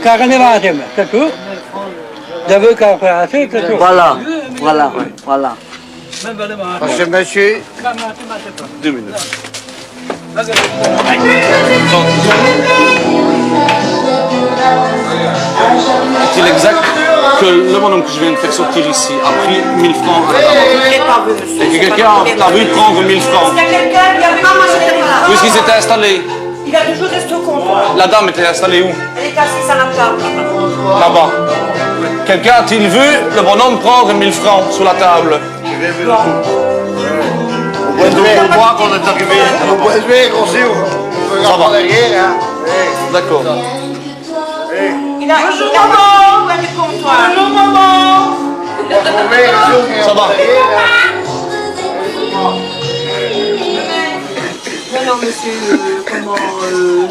carrément, c'est tout. De veux qu'on fasse, c'est tout. Voilà, voilà, voilà. Monsieur, monsieur. 2 minutes. Est-il exact que le bonhomme que je viens de faire sortir ici a pris 1000 francs à la dame? Et que quelqu'un a vu prendre 1000 francs? Il y a quelqu'un qui a pas mangé là. Où est-ce qu'il s'était installé? Il a toujours resté au comptoir. La dame était installée où? Elle est assise à la table. Là-bas. Quelqu'un a-t-il vu le bonhomme prendre 1000 francs sur la table? Vous voit qu'on est arrivé. Vous pouvez jouer aussi. Ça va. D'accord. Il a maman. Du comptoir. Bonjour maman. Ça va. Non, monsieur,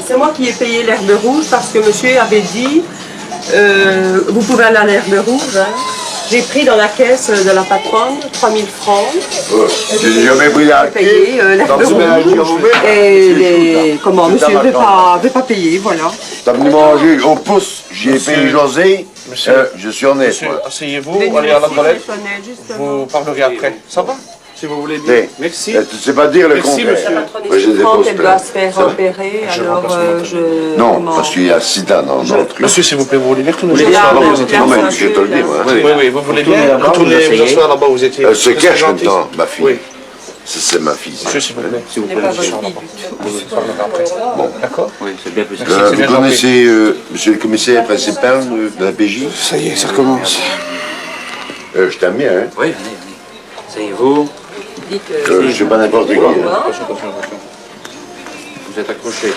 c'est moi qui ai payé l'herbe rouge parce que monsieur avait dit vous pouvez aller à l'herbe rouge. Hein. J'ai pris dans la caisse de la patronne 3000 francs. J'ai jamais pris la caisse. J'ai payé l'herbe rouge. Et comment, monsieur n'avait pas payé, voilà. T'as venu manger au pouce, j'ai payé José. Je suis honnête. Monsieur, asseyez-vous, allez à la toilette. Vous parlerez après. Ça va? Si vous voulez bien. Merci. Tu ne sais pas dire le contraire. Merci, monsieur. Elle doit se faire opérer, alors je... Non, parce qu'il y a sida dans le truc. Monsieur, s'il vous plaît, vous voulez bien retourner vous étiez. Non, mais je te le dis, moi. Oui, vous voulez bien retourner vous asseoir là-bas où vous étiez. C'est cache maintenant, ma fille. Oui. C'est ma fille. Monsieur, s'il vous plaît. S'il vous plaît, Bon, d'accord? Oui, c'est bien plus vous connaissez monsieur le commissaire principal de la PJ? Ça y est, ça recommence. Je t'aime bien, hein? Oui, venez. Asseyez-vous. Je ne suis pas n'importe qui. Vous êtes accroché.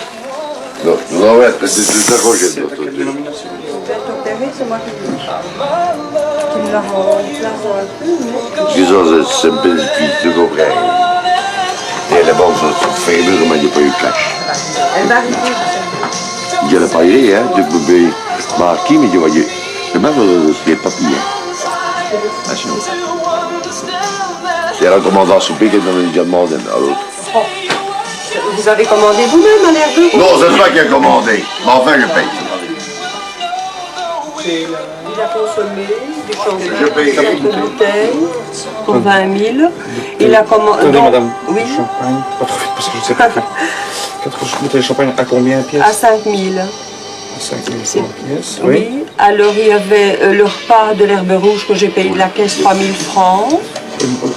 Non, non, ouais, c'est accroché. C'est moi qui me la rend. C'est un petit fille, tu comprends? Et elle est bonne, ça fait mais il n'y a pas eu de clash. Elle va arriver. Je l'ai parlé, hein, je pouvais marquer, mais je voyais. Demain, c'est les papiers. Hein. C'est la commande à souper qui est dans le demandé à l'autre. Vous avez commandé vous-même à l'air de? Non, c'est toi qui as commandé. Mais enfin, je paye. Il a consommé du champagne, Je paye 4 bouteilles pour 20 000. Il a commandé. Attendez, madame. Oui. Champagne. Pas trop vite parce que je sais pas. 4 bouteilles de champagne à combien pièces? À 5 000. À 5 000 pièces. Oui. Alors il y avait le repas de l'herbe rouge que j'ai payé de la caisse 3 000 francs.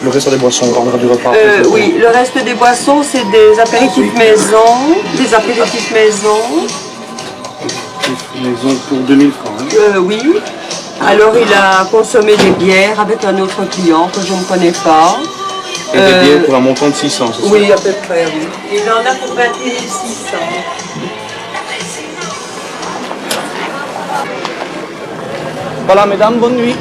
Le reste des boissons, on parlera du repas. Oui, le reste des boissons, c'est des apéritifs maison. Des apéritifs maison. Maison pour 2000 francs. Hein. Oui. Alors il a consommé des bières avec un autre client que je ne connais pas. Et des bières pour un montant de 600, c'est ça? Oui, à peu près, oui. Il en a pour 21 600. Voilà, mesdames, bonne nuit.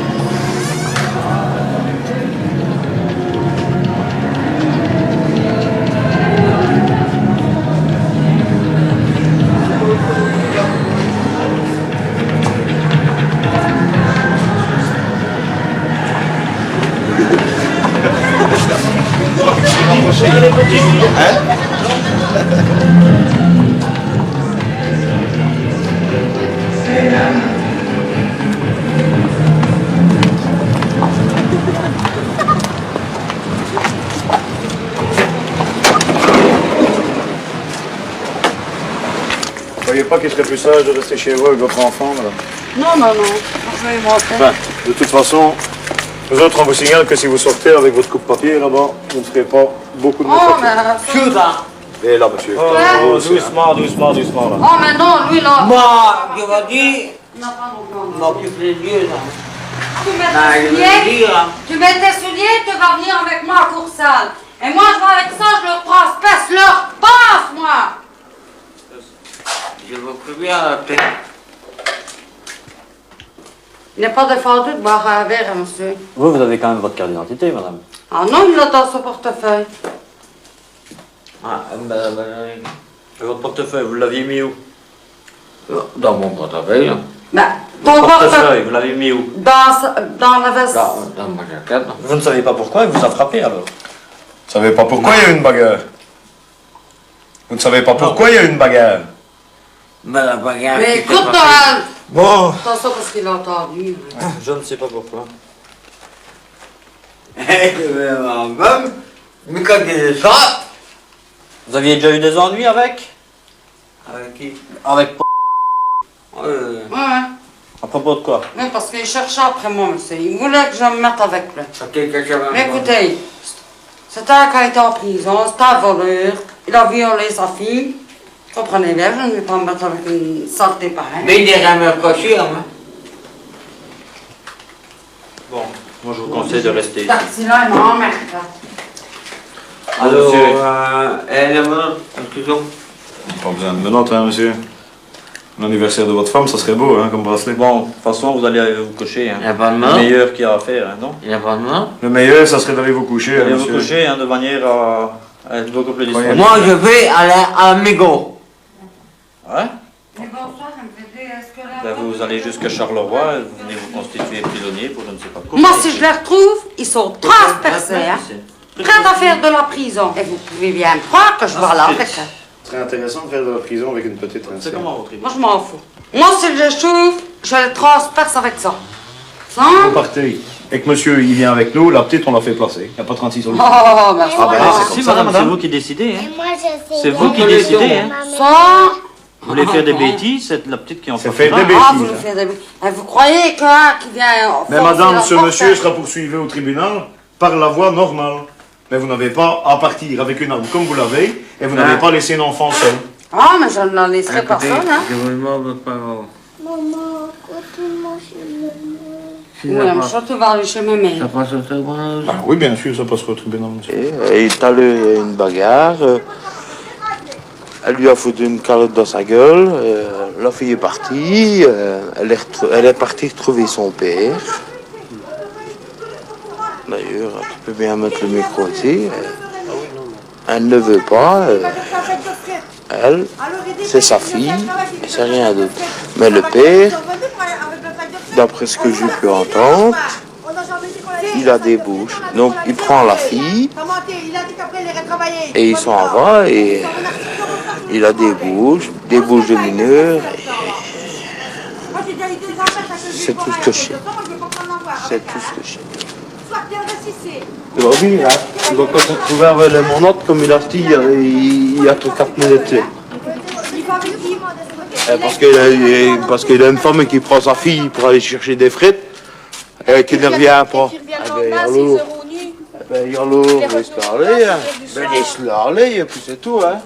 Vous ne croyez pas qu'il serait plus sage de rester chez vous avec votre enfant, madame? Non, non, non. Je vais y rentrer. Enfin, de toute façon, nous autres, on vous signale que si vous sortez avec votre coupe-papier là-bas, vous ne ferez pas beaucoup de Oh, papier. mais... Cuba. Et là, monsieur. Oh, doucement, doucement, doucement, là. Oh, mais non, lui, là... Moi, je vais dire, Non, pardon, je m'occupe les yeux, là. Tu mets Non, tes je vais souliers, dire, hein. tu mets tes souliers, tu vas venir avec moi à Coursale. Et moi, je vais avec ça, je leur transperce leur passe, moi. Je veux plus bien la tête. Il n'est pas défendu de boire un verre, monsieur. Vous avez quand même votre carte d'identité, madame. Ah non, il l'a dans son portefeuille. Ah, et votre portefeuille, vous l'aviez mis où? Dans mon portefeuille. Ben, ton Votre portefeuille, portefeuille, vous l'avez mis où? dans la veste. Dans ma jaquette. Vous ne savez pas pourquoi il vous a frappé alors? Vous ne savez pas pourquoi il y a eu une bagarre? Vous ne savez pas pourquoi il y a eu une bagarre? Mais la bagarre. Mais qui écoute, s'est passée. Bon. attention parce qu'il a entendu. Je ne sais pas pourquoi. Mais quand il est ça. Vous aviez déjà eu des ennuis avec? Avec qui? Avec Ouais. À propos de quoi? Oui, parce qu'il cherchait après moi, monsieur. Il voulait que je me mette avec lui. Mais écoutez, c'était un qui était en prison, c'était un voleur. Il a violé sa fille. Comprenez bien, je ne vais pas me mettre avec une saleté pareille. Mais il est jamais coché, hein. Bon, moi je vous conseille de rester ici. Sinon, il m'emmerde. Alors, monsieur. elle est morte, excusez-moi. Pas besoin de menottes, hein, monsieur. L'anniversaire de votre femme, ça serait beau, hein, comme bracelet. Bon, de toute façon, vous allez vous coucher. Hein. Il n'y a pas de Le main. meilleur qu'il y a à faire, hein, non? Il n'y a pas de main. Le meilleur, ça serait d'aller vous coucher, hein, Allez vous monsieur. coucher hein, de manière à être beaucoup plus disponible. Moi, je vais aller à Mégo. Ouais? Mais bonsoir, elle me fait dire, est-ce que là... Ben, vous allez jusqu'à Charleroi, et vous venez vous constituer prisonnier pour je ne sais pas quoi. Moi, si je les retrouve, ils sont transpercés, hein. Prêts à faire de la prison. Et vous pouvez bien me croire que je vais aller avec elle. Ce serait intéressant de faire de la prison avec une petite C'est comment votre idée? Moi, je m'en fous. Moi, si je les trouve, je les transperce avec ça. Ça? Vous partez. Et que monsieur, il vient avec nous, la petite, on l'a fait placer. Il n'y a pas 36 solutions. Oh, merci. Ah, ben là, c'est Si, comme ça, madame, c'est madame. vous qui décidez. Hein. Et moi, je sais. C'est vous qui décidez. Hein. Ça? Vous voulez faire des bêtises, c'est la petite qui en C'est profitera. fait des Ah, bêtises, vous nous hein. faites des bêtises. Et vous croyez que qui vient... Mais forcer madame, la ce porte, monsieur sera poursuivi au tribunal par la voie normale. Mais vous n'avez pas à partir avec une arme comme vous l'avez, et vous n'avez pas laissé un enfant seul. Ah, mais je ne la laisserai personne, hein. Je vous demande votre parole. Maman, continue chez Oui, mais ça, tu vas aller chez ma mère. Ça passe au tribunal. Ah oui, bien sûr, ça passera au tribunal, monsieur. Et il a eu une bagarre. Elle lui a foutu une calotte dans sa gueule. La fille est partie. Elle est partie retrouver son père. D'ailleurs, tu peux bien mettre le micro aussi. Elle ne veut pas. Elle, c'est sa fille, c'est rien d'autre. Mais le père, d'après ce que j'ai pu entendre, il a des bouches. Donc il prend la fille et il s'en va et il a des bouches de mineurs. C'est tout ce que je sais. C'est tout ce que je sais. Oui, hein. Donc quand on trouvait les monotes, comme il a dit, il y a tout 4 minutes. Parce qu'il a une femme qui prend sa fille pour aller chercher des frites et qui ne revient pas. Yallo, laisse-le aller. Laisse-le aller et puis c'est tout. Hein.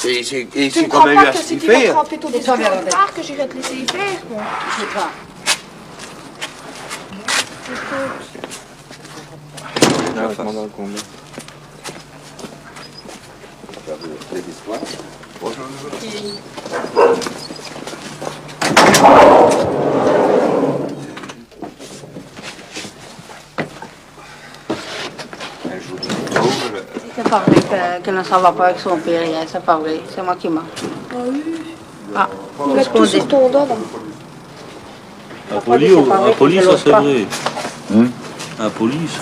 Et c'est quand même bien ce qu'il fait. Tu crois que j'irai te laisser y faire? Non, je sais pas. C'est pas vrai qu'elle ne s'en va pas avec son père, c'est pas vrai, c'est moi qui marche. Ah, il met tout sur ton dos là. Un poli, ça c'est vrai. Un poli, ça.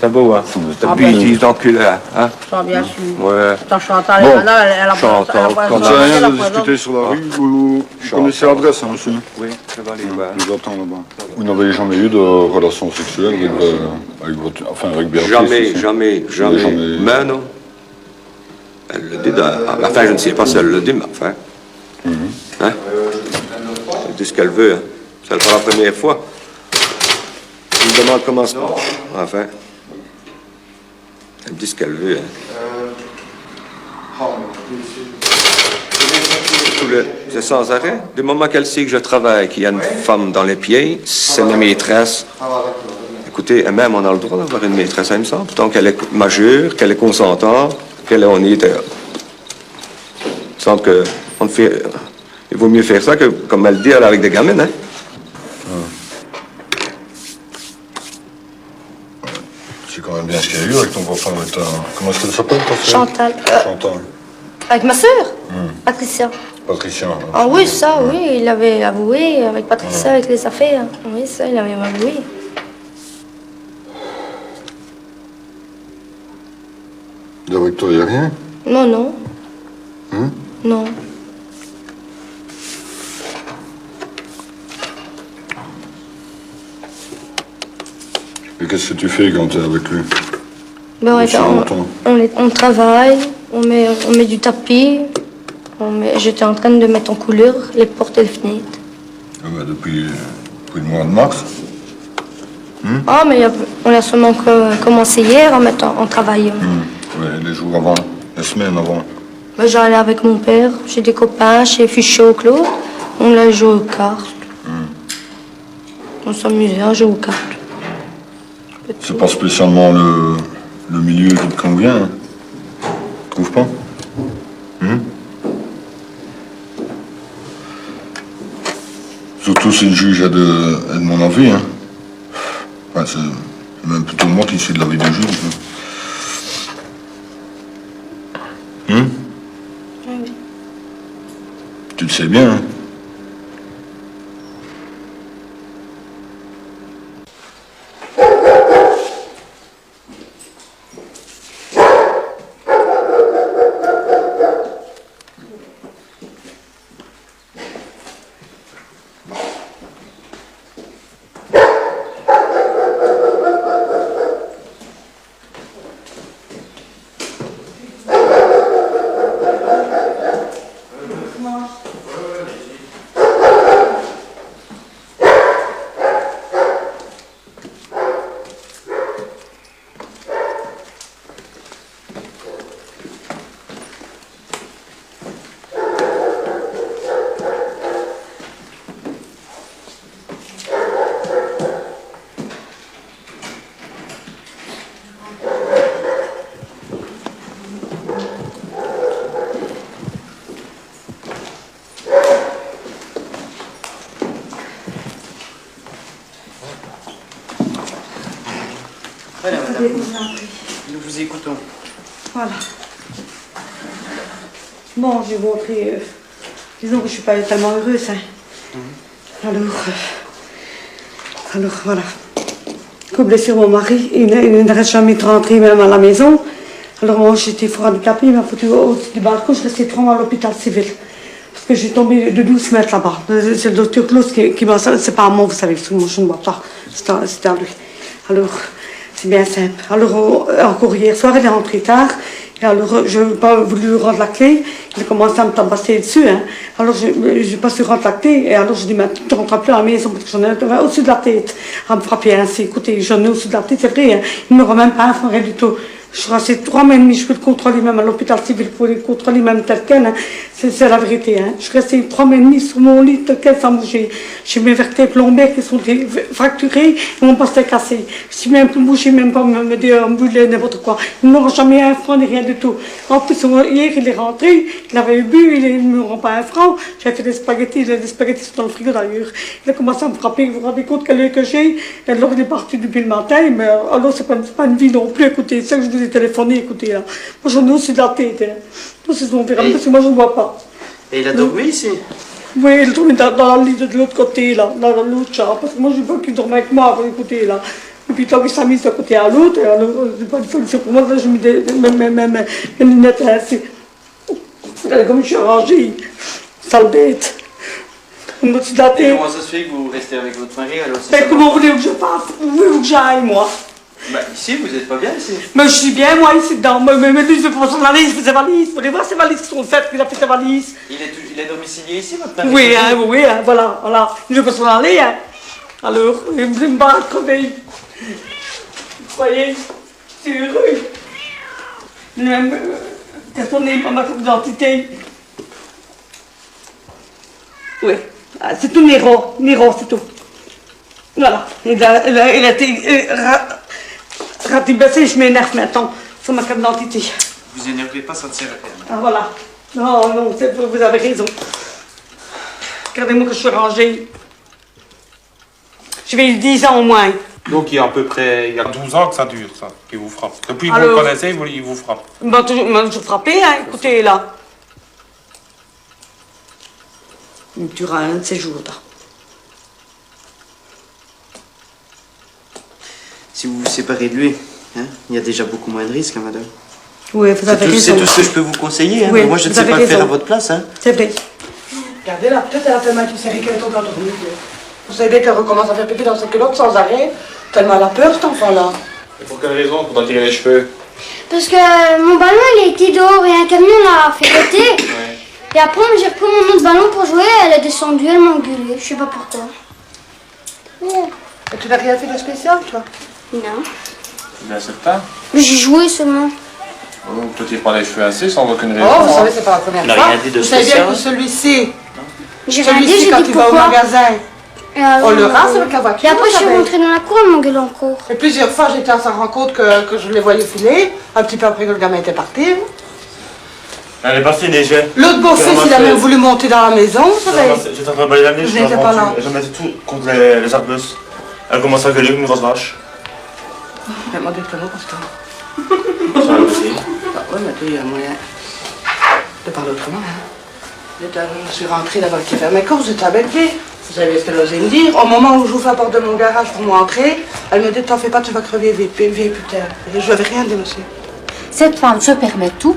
C'est beau, hein. T'as pu utiliser l'enculé, hein. Ça, bien sûr. Ouais. Attends, Chantal, elle a Chantal, quand ça rien de discuter sur la rue, vous connaissez l'adresse, hein, monsieur? Oui, ça va aller. Je vous attends là-bas. Vous n'avez jamais eu de relation sexuelle avec Béatrice? Jamais. Mais non. Elle le dit, enfin, je ne sais pas si elle le dit, mais enfin. Hein? Elle dit ce qu'elle veut, hein. C'est pas la première fois. Elle me demande comment ça va. Enfin. Elle me dit ce qu'elle veut, hein. C'est sans arrêt. Du moment qu'elle sait que je travaille, qu'il y a une femme dans les pieds, c'est ma maîtresse. Écoutez, même on a le droit d'avoir une maîtresse, il me semble, tant qu'elle est majeure, qu'elle est consentante, qu'elle est honnête. Il me semble que il vaut mieux faire ça que, comme elle dit, aller avec des gamines, hein. C'est quand même bien ce qu'il y a eu avec ton copain. Comment est-ce qu'elle s'appelle, ta sœur? Chantal. Chantal. Avec ma sœur Patricia. Patricia. Ah oui, ça, oui, il avait avoué avec Patricia, avec les affaires. Oui, ça, il avait avoué. Avec toi, il n'y a rien? Non. Non. Et qu'est-ce que tu fais quand tu es avec lui? Ben, on travaille, on met du tapis. J'étais en train de mettre en couleur les portes et les fenêtres. Depuis le mois de mars? Ah, mais on a seulement commencé hier en travaillant. Oui, les jours avant, les semaines avant. Ben, j'allais avec mon père, chez des copains, chez Fichot, Claude. On a joué aux cartes. On s'amusait à jouer aux cartes. C'est pas spécialement le milieu qui te convient, hein? Tu trouves pas? Surtout si le juge est de mon avis, hein. Enfin, c'est même plutôt moi qui suis de l'avis du juge. Oui. Tu le sais bien, hein. Nous vous écoutons. Voilà. Bon, j'ai montré... disons que je ne suis pas tellement heureuse. Hein. Alors, voilà. Comme blessure, mon mari, il ne reste jamais rentré même à la maison. Alors moi, j'étais fort handicapée, il m'a foutu au-dessus du balcon, je restais 3 mois à l'hôpital civil. Parce que j'ai tombé de 12 mètres là-bas. C'est le docteur Klaus qui m'a... C'est pas à moi, vous savez, parce que moi, je ne vois pas. C'était à lui. Alors, c'est bien simple. Alors, encore hier soir, il est rentré tard. Et alors, je n'ai pas voulu rendre la clé. Il a commencé à me tabasser dessus. Hein. Alors, je n'ai pas su rendre la clé. Et alors, je dis, mais tu ne rentres plus à la maison parce que j'en ai au-dessus de la tête. À me frapper ainsi. Écoutez, j'en ai au-dessus de la tête, c'est vrai. Hein. Il ne me rend même pas un franc, rien du tout. Je suis restée 3 mois et demi, je peux le contrôler même à l'hôpital civil, pour le contrôler même tel quel. Hein. C'est la vérité. Hein. Je suis restée 3 mois et demi sur mon lit tel quel sans bouger. J'ai mes vertèbres lombaires qui sont fracturées et mon postet cassé. Je suis même plus bougé, même pas me déambuler, n'importe quoi. Ils ne me rendent jamais un franc ni rien du tout. En plus, hier, il est rentré, il avait bu, il ne me rend pas un franc. J'ai fait des spaghettis sont dans le frigo d'ailleurs. Il a commencé à me frapper, vous vous rendez compte quel œil que j'ai. Et alors, il est parti depuis le matin, mais alors, c'est pas une vie non plus, écoutez, c'est ça que je vous ai téléphoné, écoutez, là. Moi, j'en ai aussi de la tête, hein. C'est son verre, parce que moi, je ne vois pas. Et il a dormi ici? Oui, il dormait dans la lit de l'autre côté, là, dans l'autre chambre, parce que moi, je veux qu'il dorme avec moi, écoutez, là. Et puis, tant qu'il s'est mis d'un côté à l'autre, alors, c'est pas une solution pour moi, là, je mets mes lunettes, hein, c'est... Regardez comme je suis arrangée, sale bête. Et comment ça se fait que vous restez avec votre mari alors? Mais comment voulez-vous que je fasse? Où voulez-vous que j'aille, moi? Bah ici, vous n'êtes pas bien ici. Mais je suis bien, moi, ici dedans. Mais lui, il veut pas s'en aller, il fait ses valises. Vous voulez voir ses valises qui sont faites, il a fait ses valises. Il est domicilié ici, votre mari? Oui, voilà. Il veut pas s'en aller, hein. Alors, il me bat crever. Vous croyez? C'est heureux. Même, qu'est-ce qu'on est, ma carte d'identité? Oui, c'est tout Nero, c'est tout. Voilà, il a été ratibessé, je m'énerve maintenant sur ma carte d'identité. Vous énervez pas, ça ne sert à rien. Ah voilà, non, vous avez raison. Regardez-moi que je suis rangée. Je vais 10 ans au moins. Donc il y a à peu près 12 ans que ça dure, ça, qu'il vous frappe. Depuis que vous le connaissez, il vous frappe. Il m'a toujours frappé, hein, écoutez, là. Il me tuera un de ces jours, là. Si vous vous séparez de lui, hein, il y a déjà beaucoup moins de risques, hein, madame. Oui, vous avez raison. C'est tout ce que je peux vous conseiller. Hein. Oui, moi, je ne sais pas le faire à votre place. Hein. C'est vrai. Regardez là, peut-être elle a fait mal, tu sais qu'elle est encore dormie. Vous savez bien qu'elle recommence à faire pipi dans ses culottes sans arrêt. Tellement elle a peur, cet enfant-là. Et pour quelle raison? Pour t'en tirer les cheveux? Parce que mon ballon, il a été dehors et un camion l'a fait péter. Ouais. Et après, j'ai repris mon autre ballon pour jouer, elle est descendue, elle m'a engueulé. Je sais pas pourquoi. Ouais. Et tu n'as rien fait de spécial, toi? Non. Bien certain. J'ai joué seulement. Oh, toi, tu prends les cheveux assez sans aucune raison. Oh, vous savez, c'est pas la première Il n'a fois. rien dit de vous savez bien spécial. que celui-ci, J'ai rien dit, j'ai quand dit il va au pourquoi. magasin, on le rase avec la voiture. Et après, je suis la veille. rentrée dans la cour, elle m'engueulait encore. Et plusieurs fois, j'étais à sa rencontre que je les voyais filer, un petit peu après que le gamin était parti. Elle est partie déjà. L'autre beau-fils, il a même voulu monter dans la maison, vous savez. J'étais en train de balayer la neige, Vous n'étiez pas là. je mettais tout contre les arbustes. Elle commence à gueuler comme une grosse vache. Elle m'a dit que non, parce que... Ça va aussi. Ah oui, mais il y a moyen de parler autrement. Hein. Je suis rentrée là-bas qui fait mes courses, j'étais avec lui. Vous savez ce qu'elle osait me dire. Au moment où j'ouvre la porte de mon garage pour m'entrer, elle me dit, t'en fais pas, tu vas crever, vieille putain. Et je n'avais rien dit, monsieur. Cette femme se permet tout.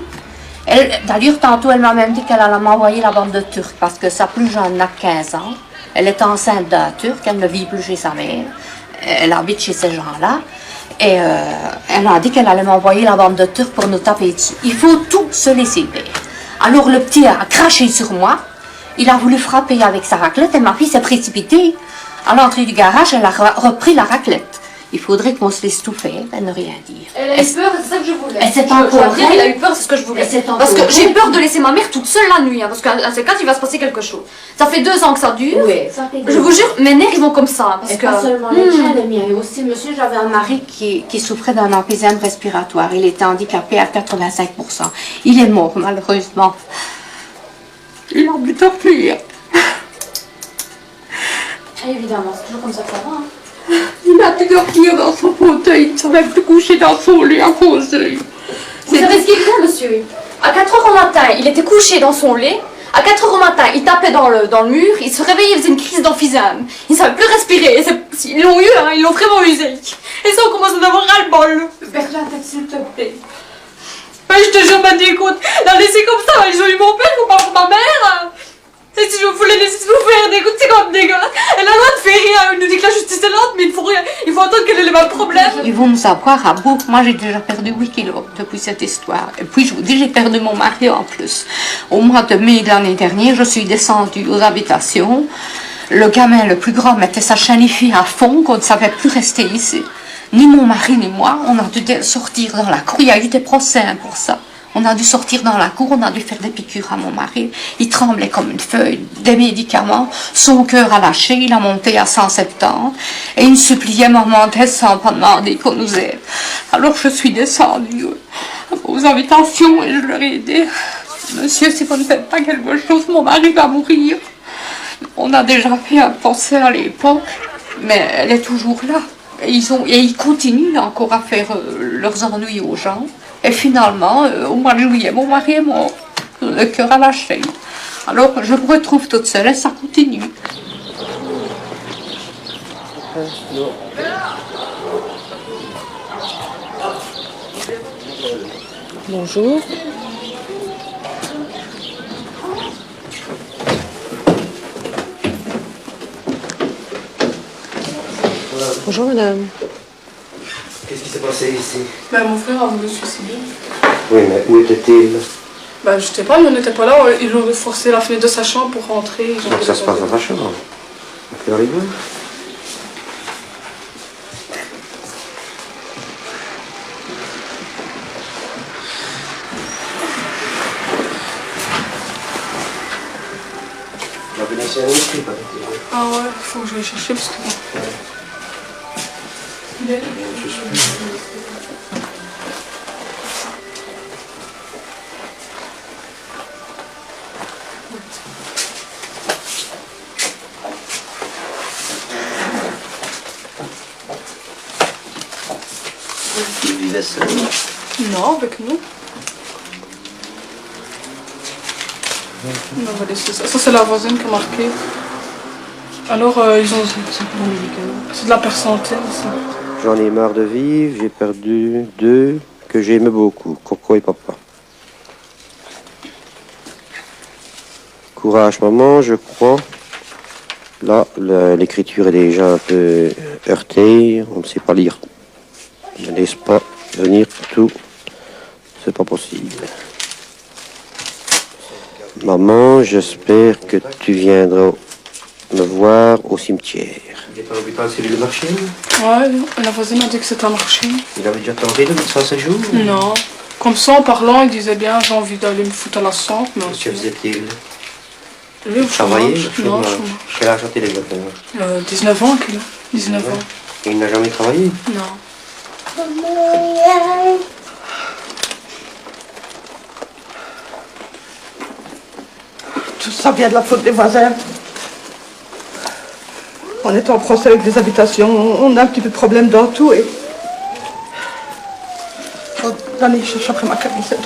D'ailleurs, tantôt, elle m'a même dit qu'elle allait m'envoyer la bande de Turc parce que sa plus jeune n'a que 15 ans. Elle est enceinte d'un Turc, elle ne vit plus chez sa mère. Elle habite chez ces gens-là. Et elle a dit qu'elle allait m'envoyer la bande de Turcs pour nous taper dessus. Il faut tout se laisser faire. Alors le petit a craché sur moi. Il a voulu frapper avec sa raclette et ma fille s'est précipitée. À l'entrée du garage, elle a repris la raclette. Il faudrait qu'on se laisse tout faire et ne rien dire. Elle a eu peur, c'est ça que je voulais. Et c'est Je encore dois dire, vrai. elle a eu peur, c'est ce que je voulais. Parce que j'ai peur de laisser ma mère toute seule la nuit, hein, parce qu'à ces cas, il va se passer quelque chose. Ça fait 2 ans que ça dure. Oui. Je vous jure, mes nerfs ils vont comme ça. Parce Et que... pas seulement les tiens, les miens aussi. Monsieur, j'avais un mari qui souffrait d'un emphysème respiratoire. Il était handicapé à 85%. Il est mort, malheureusement. Il m'a dû t'enfuir. Évidemment, c'est toujours comme ça que ça va. Hein. Il a dû dormir dans son fauteuil. Il ne savait plus coucher dans son lit à cause de lui. Vous savez ce qu'il fait, monsieur? À 4 h au matin, il était couché dans son lit. À 4 h au matin, il tapait dans le mur. Il se réveillait, il faisait une crise d'emphysème. Il ne savait plus respirer. Ils l'ont eu, hein, ils l'ont vraiment usé. Et ça, on commence à avoir ras-le-bol. Berlin, s'il te plaît. Mais je te jure, Mandy, écoute, la laisser comme ça, ils ont eu mon père ou pas pour ma mère. Et si je voulais laisser souffrir, écoute, c'est quand même dégueulasse. Et la loi ne fait rien, elle nous dit que la justice est lente, mais il faut rien. Il faut attendre qu'elle ait les mêmes problèmes. Ils vont nous avoir à bout. Moi, j'ai déjà perdu 8 kilos depuis cette histoire. Et puis, je vous dis, j'ai perdu mon mari en plus. Au mois de mai de l'année dernière, je suis descendue aux habitations. Le gamin, le plus grand, mettait sa chaîne IFI à fond, qu'on ne savait plus rester ici. Ni mon mari, ni moi, on a dû sortir dans la cour. Il y a eu des procès pour ça. On a dû sortir dans la cour, on a dû faire des piqûres à mon mari. Il tremblait comme une feuille, des médicaments. Son cœur a lâché, il a monté à 170. Et il me suppliait, maman, descends, pas demander qu'on nous aide. Alors je suis descendue aux invitations et je leur ai dit, monsieur, si vous ne faites pas quelque chose, mon mari va mourir. On a déjà fait un procès à l'époque, mais elle est toujours là. Et ils continuent encore à faire leurs ennuis aux gens. Et finalement, au mois de juillet, mon mari est mort. Le cœur a lâché. Alors je me retrouve toute seule et ça continue. Bonjour. Bonjour madame. Qu'est-ce qui s'est passé ici? Mon frère a voulu se suicider. Oui, mais où était-il? Je sais pas, il n'était pas là. Ils ont forcé la fenêtre de sa chambre pour rentrer. Donc ça se passe dans sa chambre. À quelle heure il veut? On va venir sur un esprit, pas de... Ah ouais, il faut que je vais chercher parce que... Il est... Il vivait seul? Non, avec nous. On va laisser ça. Ça, c'est la voisine qui a marqué. Alors, ils ont... C'est de la personne, ça. J'en ai marre de vivre, j'ai perdu 2 que j'aimais beaucoup, Coco et Papa. Courage maman, je crois. Là, l'écriture est déjà un peu heurtée, on ne sait pas lire. Ne laisse pas venir tout, c'est pas possible. Maman, j'espère que tu viendras me voir au cimetière. Il est à l'hôpital, c'est lui le marché? Ouais, la voisine a dit que c'était un marché. Il avait déjà tenté de mettre ça 7 jours? Non. Comme ça, en parlant, il disait bien, j'ai envie d'aller me foutre à la sang. Que faisait-il? Lui, au travailler? Non, quel âge a-t-il exactement? 19 ans qu'il a. 19 ans. Et il n'a jamais travaillé? Non. Tout ça vient de la faute des voisins. On est en procès avec les habitations, on a un petit peu de problème dans tout et... Oh, allez, je cherche après ma camisette.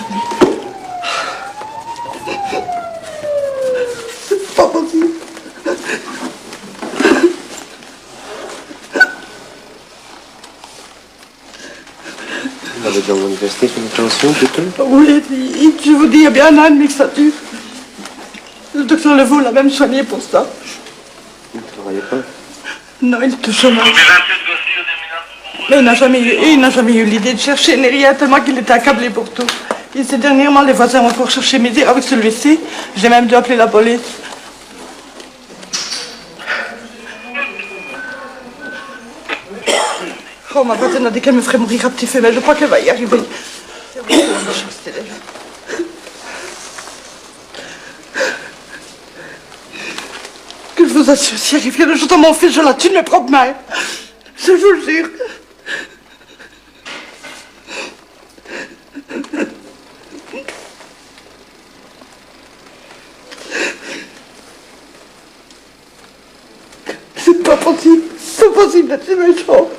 C'est pas possible. Vous avez déjà manifesté une intention, plutôt? Oui, je vous dis, il y a bien un an et demi que ça dure. Le docteur Levaux l'a même soigné pour ça. Vous ne travaillez pas? Non, il est au chômage. Mais il n'a jamais eu l'idée de chercher ni rien, tellement qu'il était accablé pour tout. Et ces dernièrement, les voisins ont encore cherché midi avec celui-ci. J'ai même dû appeler la police. Oh, ma voisine a dit qu'elle me ferait mourir à petit feu, mais je crois qu'elle va y arriver. Que je vous assure, si arrive quelque chose à mon fils, je la tue de mes propres mains. Je vous le jure. C'est pas possible. C'est pas possible d'être si méchant.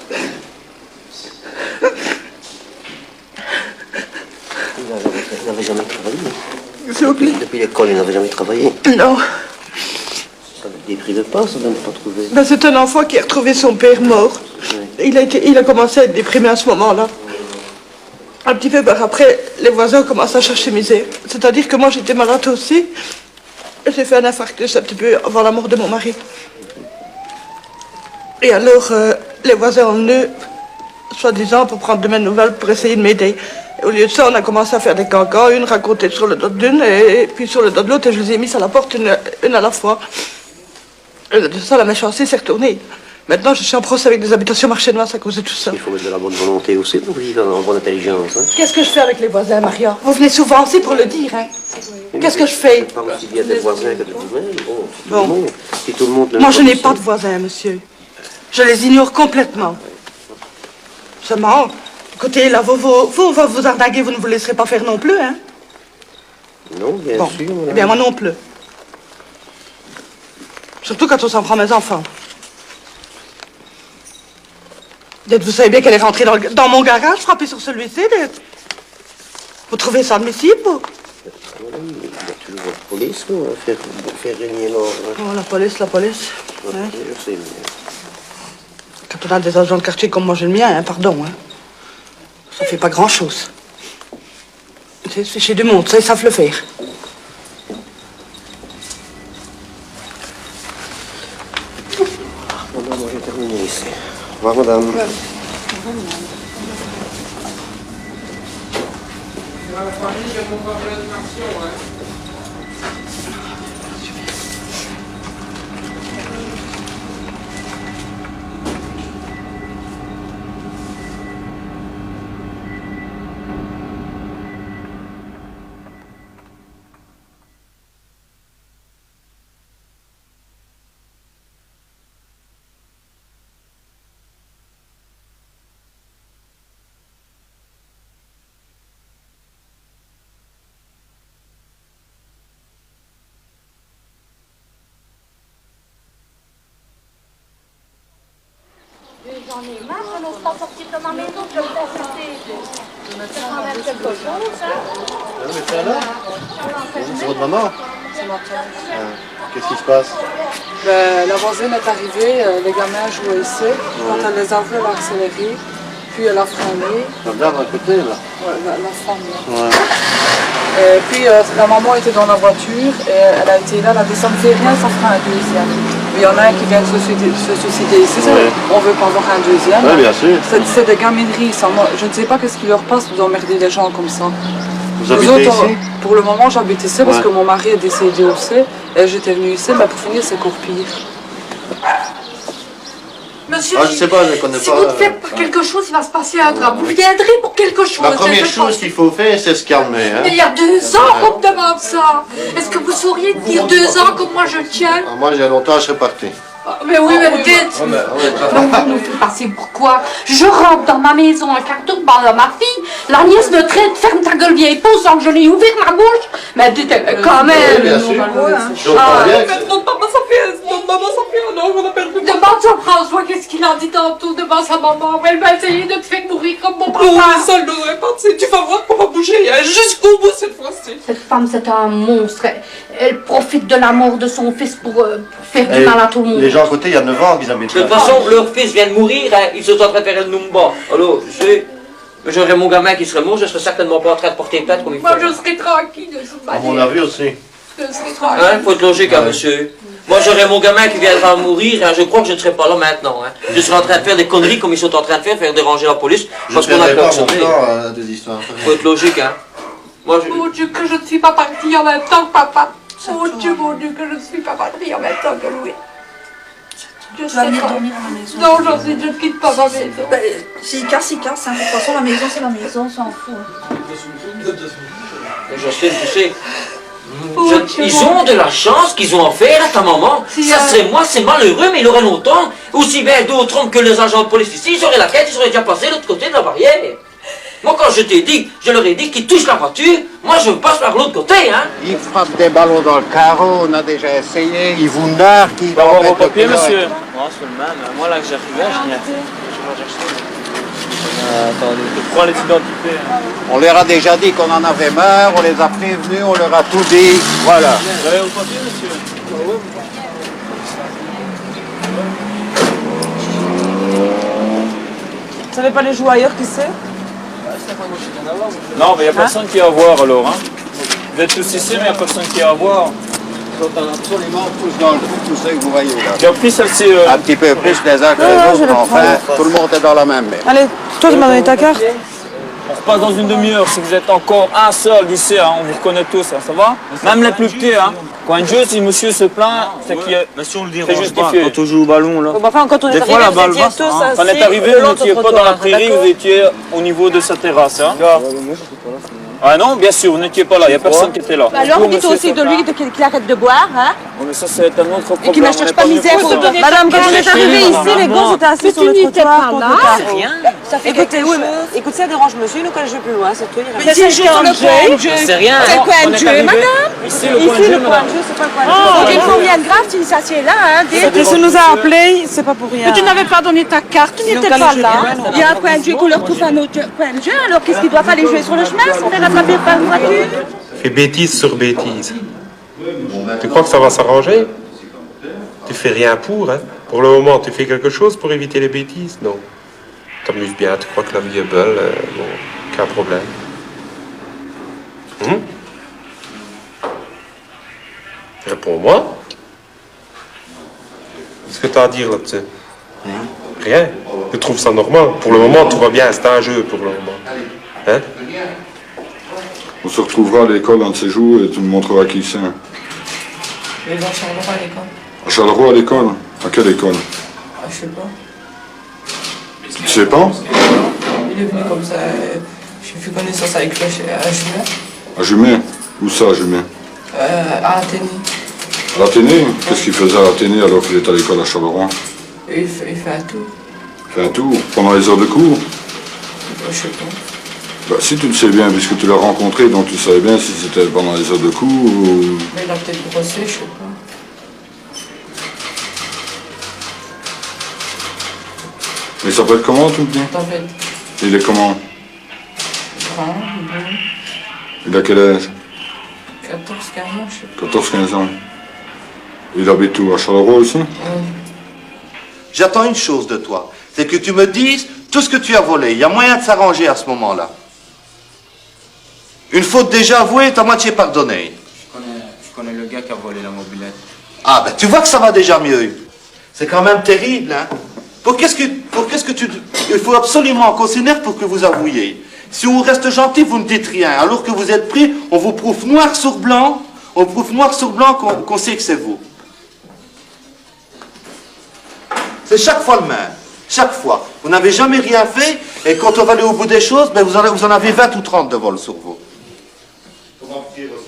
Il n'avait jamais travaillé. jonglé. Depuis l'école, il n'avait jamais travaillé. Non. Des prix de passe, on n'a pas trouvé. Ben, c'est un enfant qui a retrouvé son père mort. Il a commencé à être déprimé à ce moment-là. Un petit peu par après, les voisins ont commencé à chercher misère. C'est-à-dire que moi, j'étais malade aussi. J'ai fait un infarctus un petit peu avant la mort de mon mari. Et alors, les voisins ont venu, soi-disant, pour prendre de mes nouvelles, pour essayer de m'aider. Au lieu de ça, on a commencé à faire des cancans, une racontait sur le dos d'une, et puis sur le dos de l'autre, et je les ai mis à la porte, une à la fois. Et de ça, la méchanceté s'est retournée. Maintenant, je suis en procès avec des habitations marché de masse à cause de tout ça. Il faut mettre de la bonne volonté aussi pour vivre en bonne intelligence. Hein. Qu'est-ce que je fais avec les voisins, Maria? Vous venez souvent aussi pour le dire, hein? Qu'est-ce que je fais? Pas aussi bien des voisins que de vous-même. Bon, si tout le monde... Moi, je n'ai pas de voisins, monsieur. Je les ignore complètement. Seulement, écoutez, là, vous arnaquer, vous ne vous laisserez pas faire non plus, hein? Non, bien sûr. Eh bien, moi non plus. Surtout quand on s'en prend mes enfants. Vous savez bien qu'elle est rentrée dans mon garage, frappée sur celui-ci. Vous trouvez ça admissible? Il y a toujours la police pour faire régner l'ordre. Oh, la police. Ouais. Ouais. Je sais, mais... Quand on a des agents de quartier comme moi j'ai le mien, hein, pardon, hein, ça fait pas grand-chose. C'est chez du monde, ça, ils savent le faire. Bon, moi j'ai terminé ici. Au revoir, madame. Ouais. J'en ai marre, je n'ose pas sortir de ma maison, je me fais assister. C'est quand même quelque chose, hein. Oui, mais c'est là. C'est votre maman? C'est ma tante. Qu'est-ce qui se passe? Ben, la voisine est arrivée, les gamins jouaient ici. Quand elle les a vus, elle a accéléré. Puis elle a freiné. La dame à côté, là. Ouais, la femme, là. Ouais. Et puis la maman était dans la voiture et elle a été là, elle a dit ça ne fait rien, ça fera un deuxième. Il y en a un qui vient de se suicider ici, Ouais. on veut pas avoir un deuxième. Oui, bien sûr. C'est des gamineries, ça. Moi, je ne sais pas qu'est-ce qui leur passe pour emmerder les gens comme ça. Vous habitez ici? Pour le moment, j'habite ici parce que mon mari est décédé aussi et j'étais venue ici, mais pour finir, c'est encore pire. Monsieur, je sais pas, je ne connais si pas. vous ne faites pas quelque chose, il va se passer un drame. Vous viendrez pour quelque chose. La première chose qu'il faut faire, c'est se calmer. Hein? Mais il y a 2 ans qu'on me demande ça. Est-ce que vous sauriez dire 2 ans comme moi je tiens? Moi, il y a longtemps, je serais parti. Mais oui, mais dites. Donc vous nous faites passer pourquoi? Je rentre dans ma maison un carton par ma fille. La nièce me traite, ferme ta gueule vieille peau sans que je n'ai ouvert ma bouche. Mais dites quand même. Oui, bien sûr. Maman, ça fait un an qu'on a perdu. Demande à François qu'est-ce qu'il a dit tantôt devant sa maman. Elle va essayer de te faire mourir comme mon papa. Non, ça ne devrait pas. Tu vas voir qu'on va bouger jusqu'au bout cette fois-ci. Cette femme, c'est un monstre. Elle profite de la mort de son fils pour faire du mal à tout le monde. Les gens à côté, il y a 9 ans qu'ils habitent De là. toute façon, leur fils vient de mourir, hein, ils sont en train de faire le Numba. Alors, je sais, j'aurais mon gamin qui serait mort, je serais certainement pas en train de porter plainte comme il faut. Moi, je serais tranquille de toute À manière. mon avis aussi. Je serais tranquille. Hein, faut être logique, hein, monsieur. Moi, j'aurais mon gamin qui viendra mourir, hein, je crois que je ne serais pas là maintenant. Hein. Je serais en train de faire des conneries comme ils sont en train de faire déranger la police, parce qu'on a klaxonné. Des histoires. Faut être logique, hein. Moi, je... Mon Dieu, que je ne suis pas partie en même temps que papa. Mon Dieu, que je ne suis pas partie en même temps que Louis. Je sais pas. Dormir à la maison. Non, j'en sais, je ne quitte pas ma maison. S'il casse, il casse. Hein. De toute façon, la maison, c'est la maison, on s'en fout. Jocelyne, tu sais, ils ont de la chance qu'ils ont affaire à ta maman. Ça serait moi, c'est malheureux, mais il aurait longtemps. Aussi bien d'autres hommes que les agents de police ici, ils auraient la quête, ils auraient déjà passé de l'autre côté de la barrière. Moi, quand je t'ai dit, je leur ai dit qu'ils touchent la voiture, moi je passe par l'autre côté, hein. Ils frappent des ballons dans le carreau, on a déjà essayé, ils vous narquent, ils Vous pouvez avoir vos embêtent papiers, le pilote. monsieur? Moi, c'est le même. Moi, là que j'arrivais, je n'ai attendez. Je prends les identités. On leur a déjà dit qu'on en avait marre, on les a prévenus, on leur a tout dit. Voilà. Vous avez vos papiers, monsieur? Vous savez pas les jouer ailleurs, qui c'est? Non, mais il n'y a personne qui est à voir alors. Hein. Vous êtes tous ici, mais il n'y a personne qui est à voir. Ils sont absolument tous dans le trou, tous ceux que vous voyez là. J'ai pris celle-ci. Un petit peu plus les uns que les autres, mais enfin, tout le monde est dans la même mer. Allez, toi, tu m'as donné ta carte. On repasse dans une demi-heure. Si vous êtes encore un seul d'ici, hein, on vous reconnaît tous, hein, ça va? Même les plus petits. Hein. Quand un jeu, si monsieur se plaint, c'est qu'il est justifié. Quand on joue au ballon, là. Enfin, quand on est arrivé, vous étiez tous Quand on est arrivé, vous n'étiez pas dans la prairie, vous étiez au niveau de sa terrasse. Hein. Ah non, bien sûr, vous n'étiez pas là, il n'y a personne qui était là. Alors, vous dites aussi de lui qu'il arrête de boire, hein? Mais ça, c'est un autre problème. Et qu'il ne cherche pas misère. Madame, quand on est arrivé ici, les gosses étaient assis sur le trottoir. C'est rien. Écoutez, oui, mais écoutez, ça dérange monsieur, nous, quand je vais plus loin, c'est tout. Mais c'est juste le jeu. C'est rien. C'est quoi un jeu, madame? Ici, le coin de jeu, madame. C'est pas le coin de jeu. Donc, il faut rien de grave, tu s'assieds là, hein? Si nous a appelés, c'est pas pour rien. Mais tu n'avais pas donné ta carte, tu n'étais pas là. Il y a un point de jeu qu'on leur trouve un autre point de jeu, alors qu'est-ce qu'ils doivent aller jouer sur le chemin sans les rattraper par une voiture? Fais bêtise sur bêtise. Tu crois que ça va s'arranger? Tu fais rien pour, hein? Pour le moment, tu fais quelque chose pour éviter les bêtises? Non. T'amuses bien, tu crois que la vie est belle, bon, aucun problème. Réponds-moi. Qu'est-ce que tu as à dire là-dessus? Rien. Je trouve ça normal. Pour le moment, tout va bien, c'est un jeu pour le moment. Hein? On se retrouvera à l'école un de ces jours et tu me montreras qui c'est. Il est dans Charleroi à l'école. À Charleroi à l'école? À quelle école? Ah, je sais pas. Tu sais pas? Il est venu comme ça. J'ai fait connaissance avec lui à Jumet. À Jumet? Où ça, à Jumet? À Athénée. À l'Athénée? Qu'est-ce qu'il faisait à l'Athénée alors qu'il était à l'école à Charleroi? Il fait un tour. Il fait un tour? Pendant les heures de cours? Je sais pas. Bah, si tu le sais bien, puisque tu l'as rencontré, donc tu savais bien si c'était pendant les heures de cours ou... Mais il a peut-être brossé, je sais pas. Il s'appelle comment, tout le monde? David. Il est comment? Grand, bon. Il a quel âge? 14, 15 ans, je sais pas. 14-15 ans. Il habite où? À Charleroi aussi? J'attends une chose de toi, c'est que tu me dises tout ce que tu as volé. Il y a moyen de s'arranger à ce moment-là. Une faute déjà avouée est à moitié pardonnée. Je connais le gars qui a volé la mobilette. Ah ben tu vois que ça va déjà mieux. C'est quand même terrible, hein. Qu'est-ce que tu... Il faut absolument qu'on s'énerve pour que vous avouiez. Si on reste gentil, vous ne dites rien. Alors que vous êtes pris, on vous prouve noir sur blanc, qu'on sait que c'est vous. C'est chaque fois le même. Chaque fois. Vous n'avez jamais rien fait, et quand on va aller au bout des choses, ben vous en avez 20 ou 30 de vol sur vous. L'équipe 52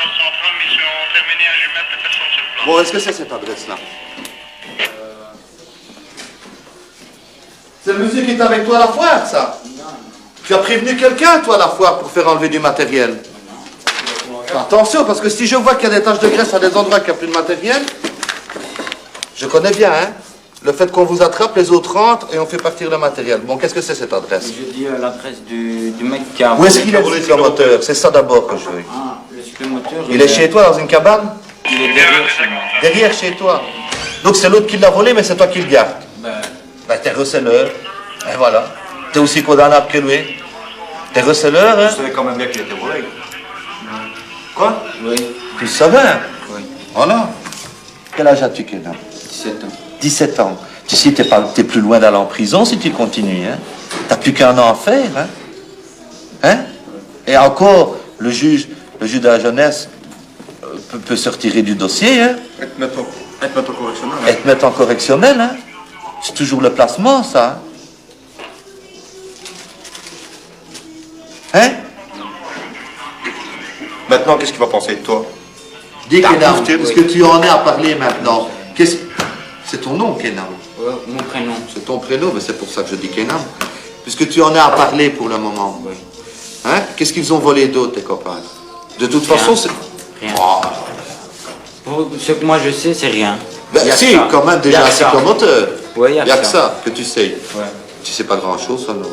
reçoit 30 missions terminées à Jumet, personne sur place. Bon, est-ce que c'est cette adresse-là? C'est le monsieur qui est avec toi à la foire, ça? Tu as prévenu quelqu'un, toi, à la foire, pour faire enlever du matériel? Attention, parce que si je vois qu'il y a des taches de graisse à des endroits qu'il n'y a plus de matériel, je connais bien, hein? Le fait qu'on vous attrape, les autres rentrent et on fait partir le matériel. Bon, qu'est-ce que c'est cette adresse? Je dis l'adresse du mec qui a... Où est-ce qu'il est, le cyclomoteur? C'est ça d'abord que je veux. Ah, le cyclomoteur... Il est chez toi, dans une cabane? Il est derrière chez moi. Derrière chez toi. Donc c'est l'autre qui l'a volé, mais c'est toi qui le gardes. Ben t'es receleur. Et voilà. T'es aussi condamnable que lui. T'es receleur, hein? Je savais quand même bien qu'il était volé. Quoi? Oui. Tu le savais? Oui. Voilà. Quel âge as-tu, Kenan? 17 ans. 17 ans. Tu sais, t'es plus loin d'aller en prison si tu continues, hein? T'as plus qu'un an à faire, hein? Hein? Et encore, le juge de la jeunesse peut se retirer du dossier, hein? Être maître en correctionnel. Être maître en correctionnel, hein? C'est toujours le placement, ça. Hein? Maintenant, qu'est-ce qu'il va penser de toi? Dis, Kenan, puisque tu en es à parler maintenant. C'est ton nom, Kenan? Mon prénom. C'est ton prénom, mais c'est pour ça que je dis Kenan. Puisque tu en es à parler pour le moment. Oui. Hein? Qu'est-ce qu'ils ont volé d'autre, tes copains? De toute façon, c'est... Rien. Pour ce que moi je sais, c'est rien. Ben, si, quand même, déjà un cyclomoteur. Oui, il y a que ça que tu sais. Ouais. Si c'est pas grand-chose, ça, non.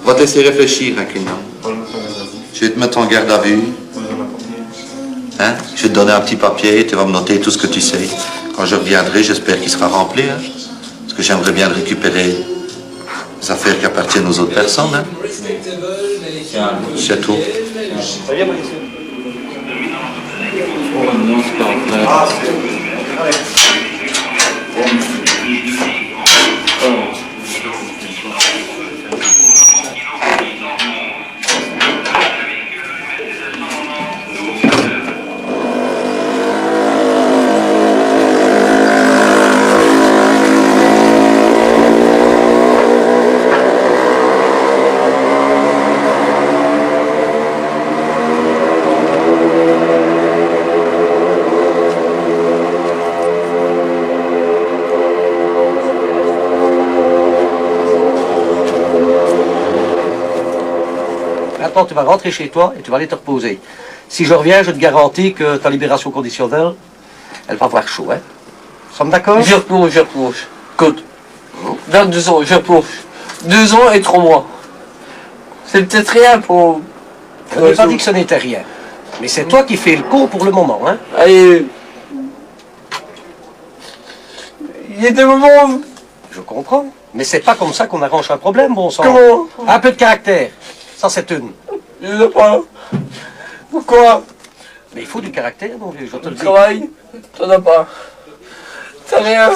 On va te laisser réfléchir, hein, Clignot. Je vais te mettre en garde à vue. Hein? Je vais te donner un petit papier, tu vas me noter tout ce que tu sais. Quand je reviendrai, j'espère qu'il sera rempli. Hein? Parce que j'aimerais bien récupérer les affaires qui appartiennent aux autres personnes. Hein? C'est tout. Ça vient, Maurice? Maintenant, tu vas rentrer chez toi et tu vas aller te reposer. Si je reviens, je te garantis que ta libération conditionnelle, elle va avoir chaud, hein. Nous sommes d'accord? Je repousse. Écoute, dans 2 ans, je repousse. 2 ans et 3 mois. C'est peut-être rien pour... Je n'ai pas dit que ce n'était rien. Mais c'est toi qui fais le con pour le moment, hein. Allez. Il y a des moments où... Je comprends. Mais c'est pas comme ça qu'on arrange un problème, bon sang. Comment? Un peu de caractère. Ça, c'est une. Je ne sais pas. Pourquoi? Mais il faut du caractère, mon vieux, je te le dis. Travail, t'en as pas. T'as rien.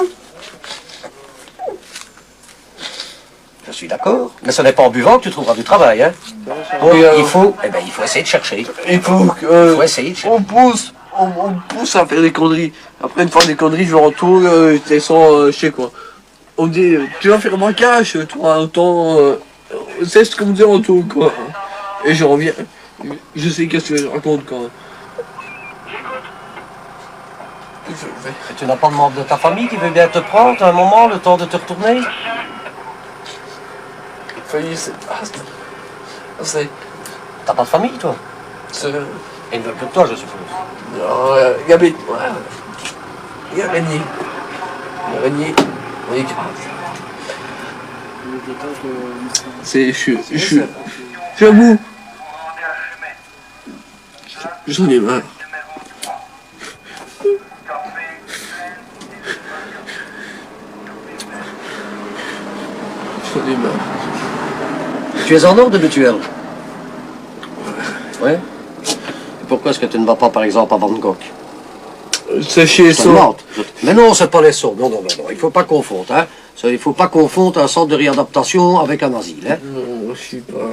Je suis d'accord. Mais ce n'est pas en buvant que tu trouveras du travail, hein. Donc, il faut essayer de chercher. Il faut essayer de chercher. On pousse à faire des conneries. Après, une fois des conneries, je retourne, ils sont, je sais quoi. On dit, tu vas faire moins cash, toi, autant... c'est ce qu'on me dit en tout, quoi. Et je reviens. Je sais qu'est-ce que je raconte, quoi. Et tu n'as pas de membre de ta famille qui veut bien te prendre un moment, le temps de te retourner? C'est... T'as pas de famille, toi? Ils ne veulent plus de toi, je suppose. Non, Gabi, il y a Régnier. Oui. C'est... Je suis à bout. J'en ai marre. J'en ai marre. Tu es en ordre de mutuelle? Ouais. Et pourquoi est-ce que tu ne vas pas, par exemple, à Bangkok? C'est chez les sourds. Mais non, c'est pas les sourds. Non. Il faut pas confondre, hein. Il faut pas confondre un centre de réadaptation avec un asile, hein. Non, je suis pas...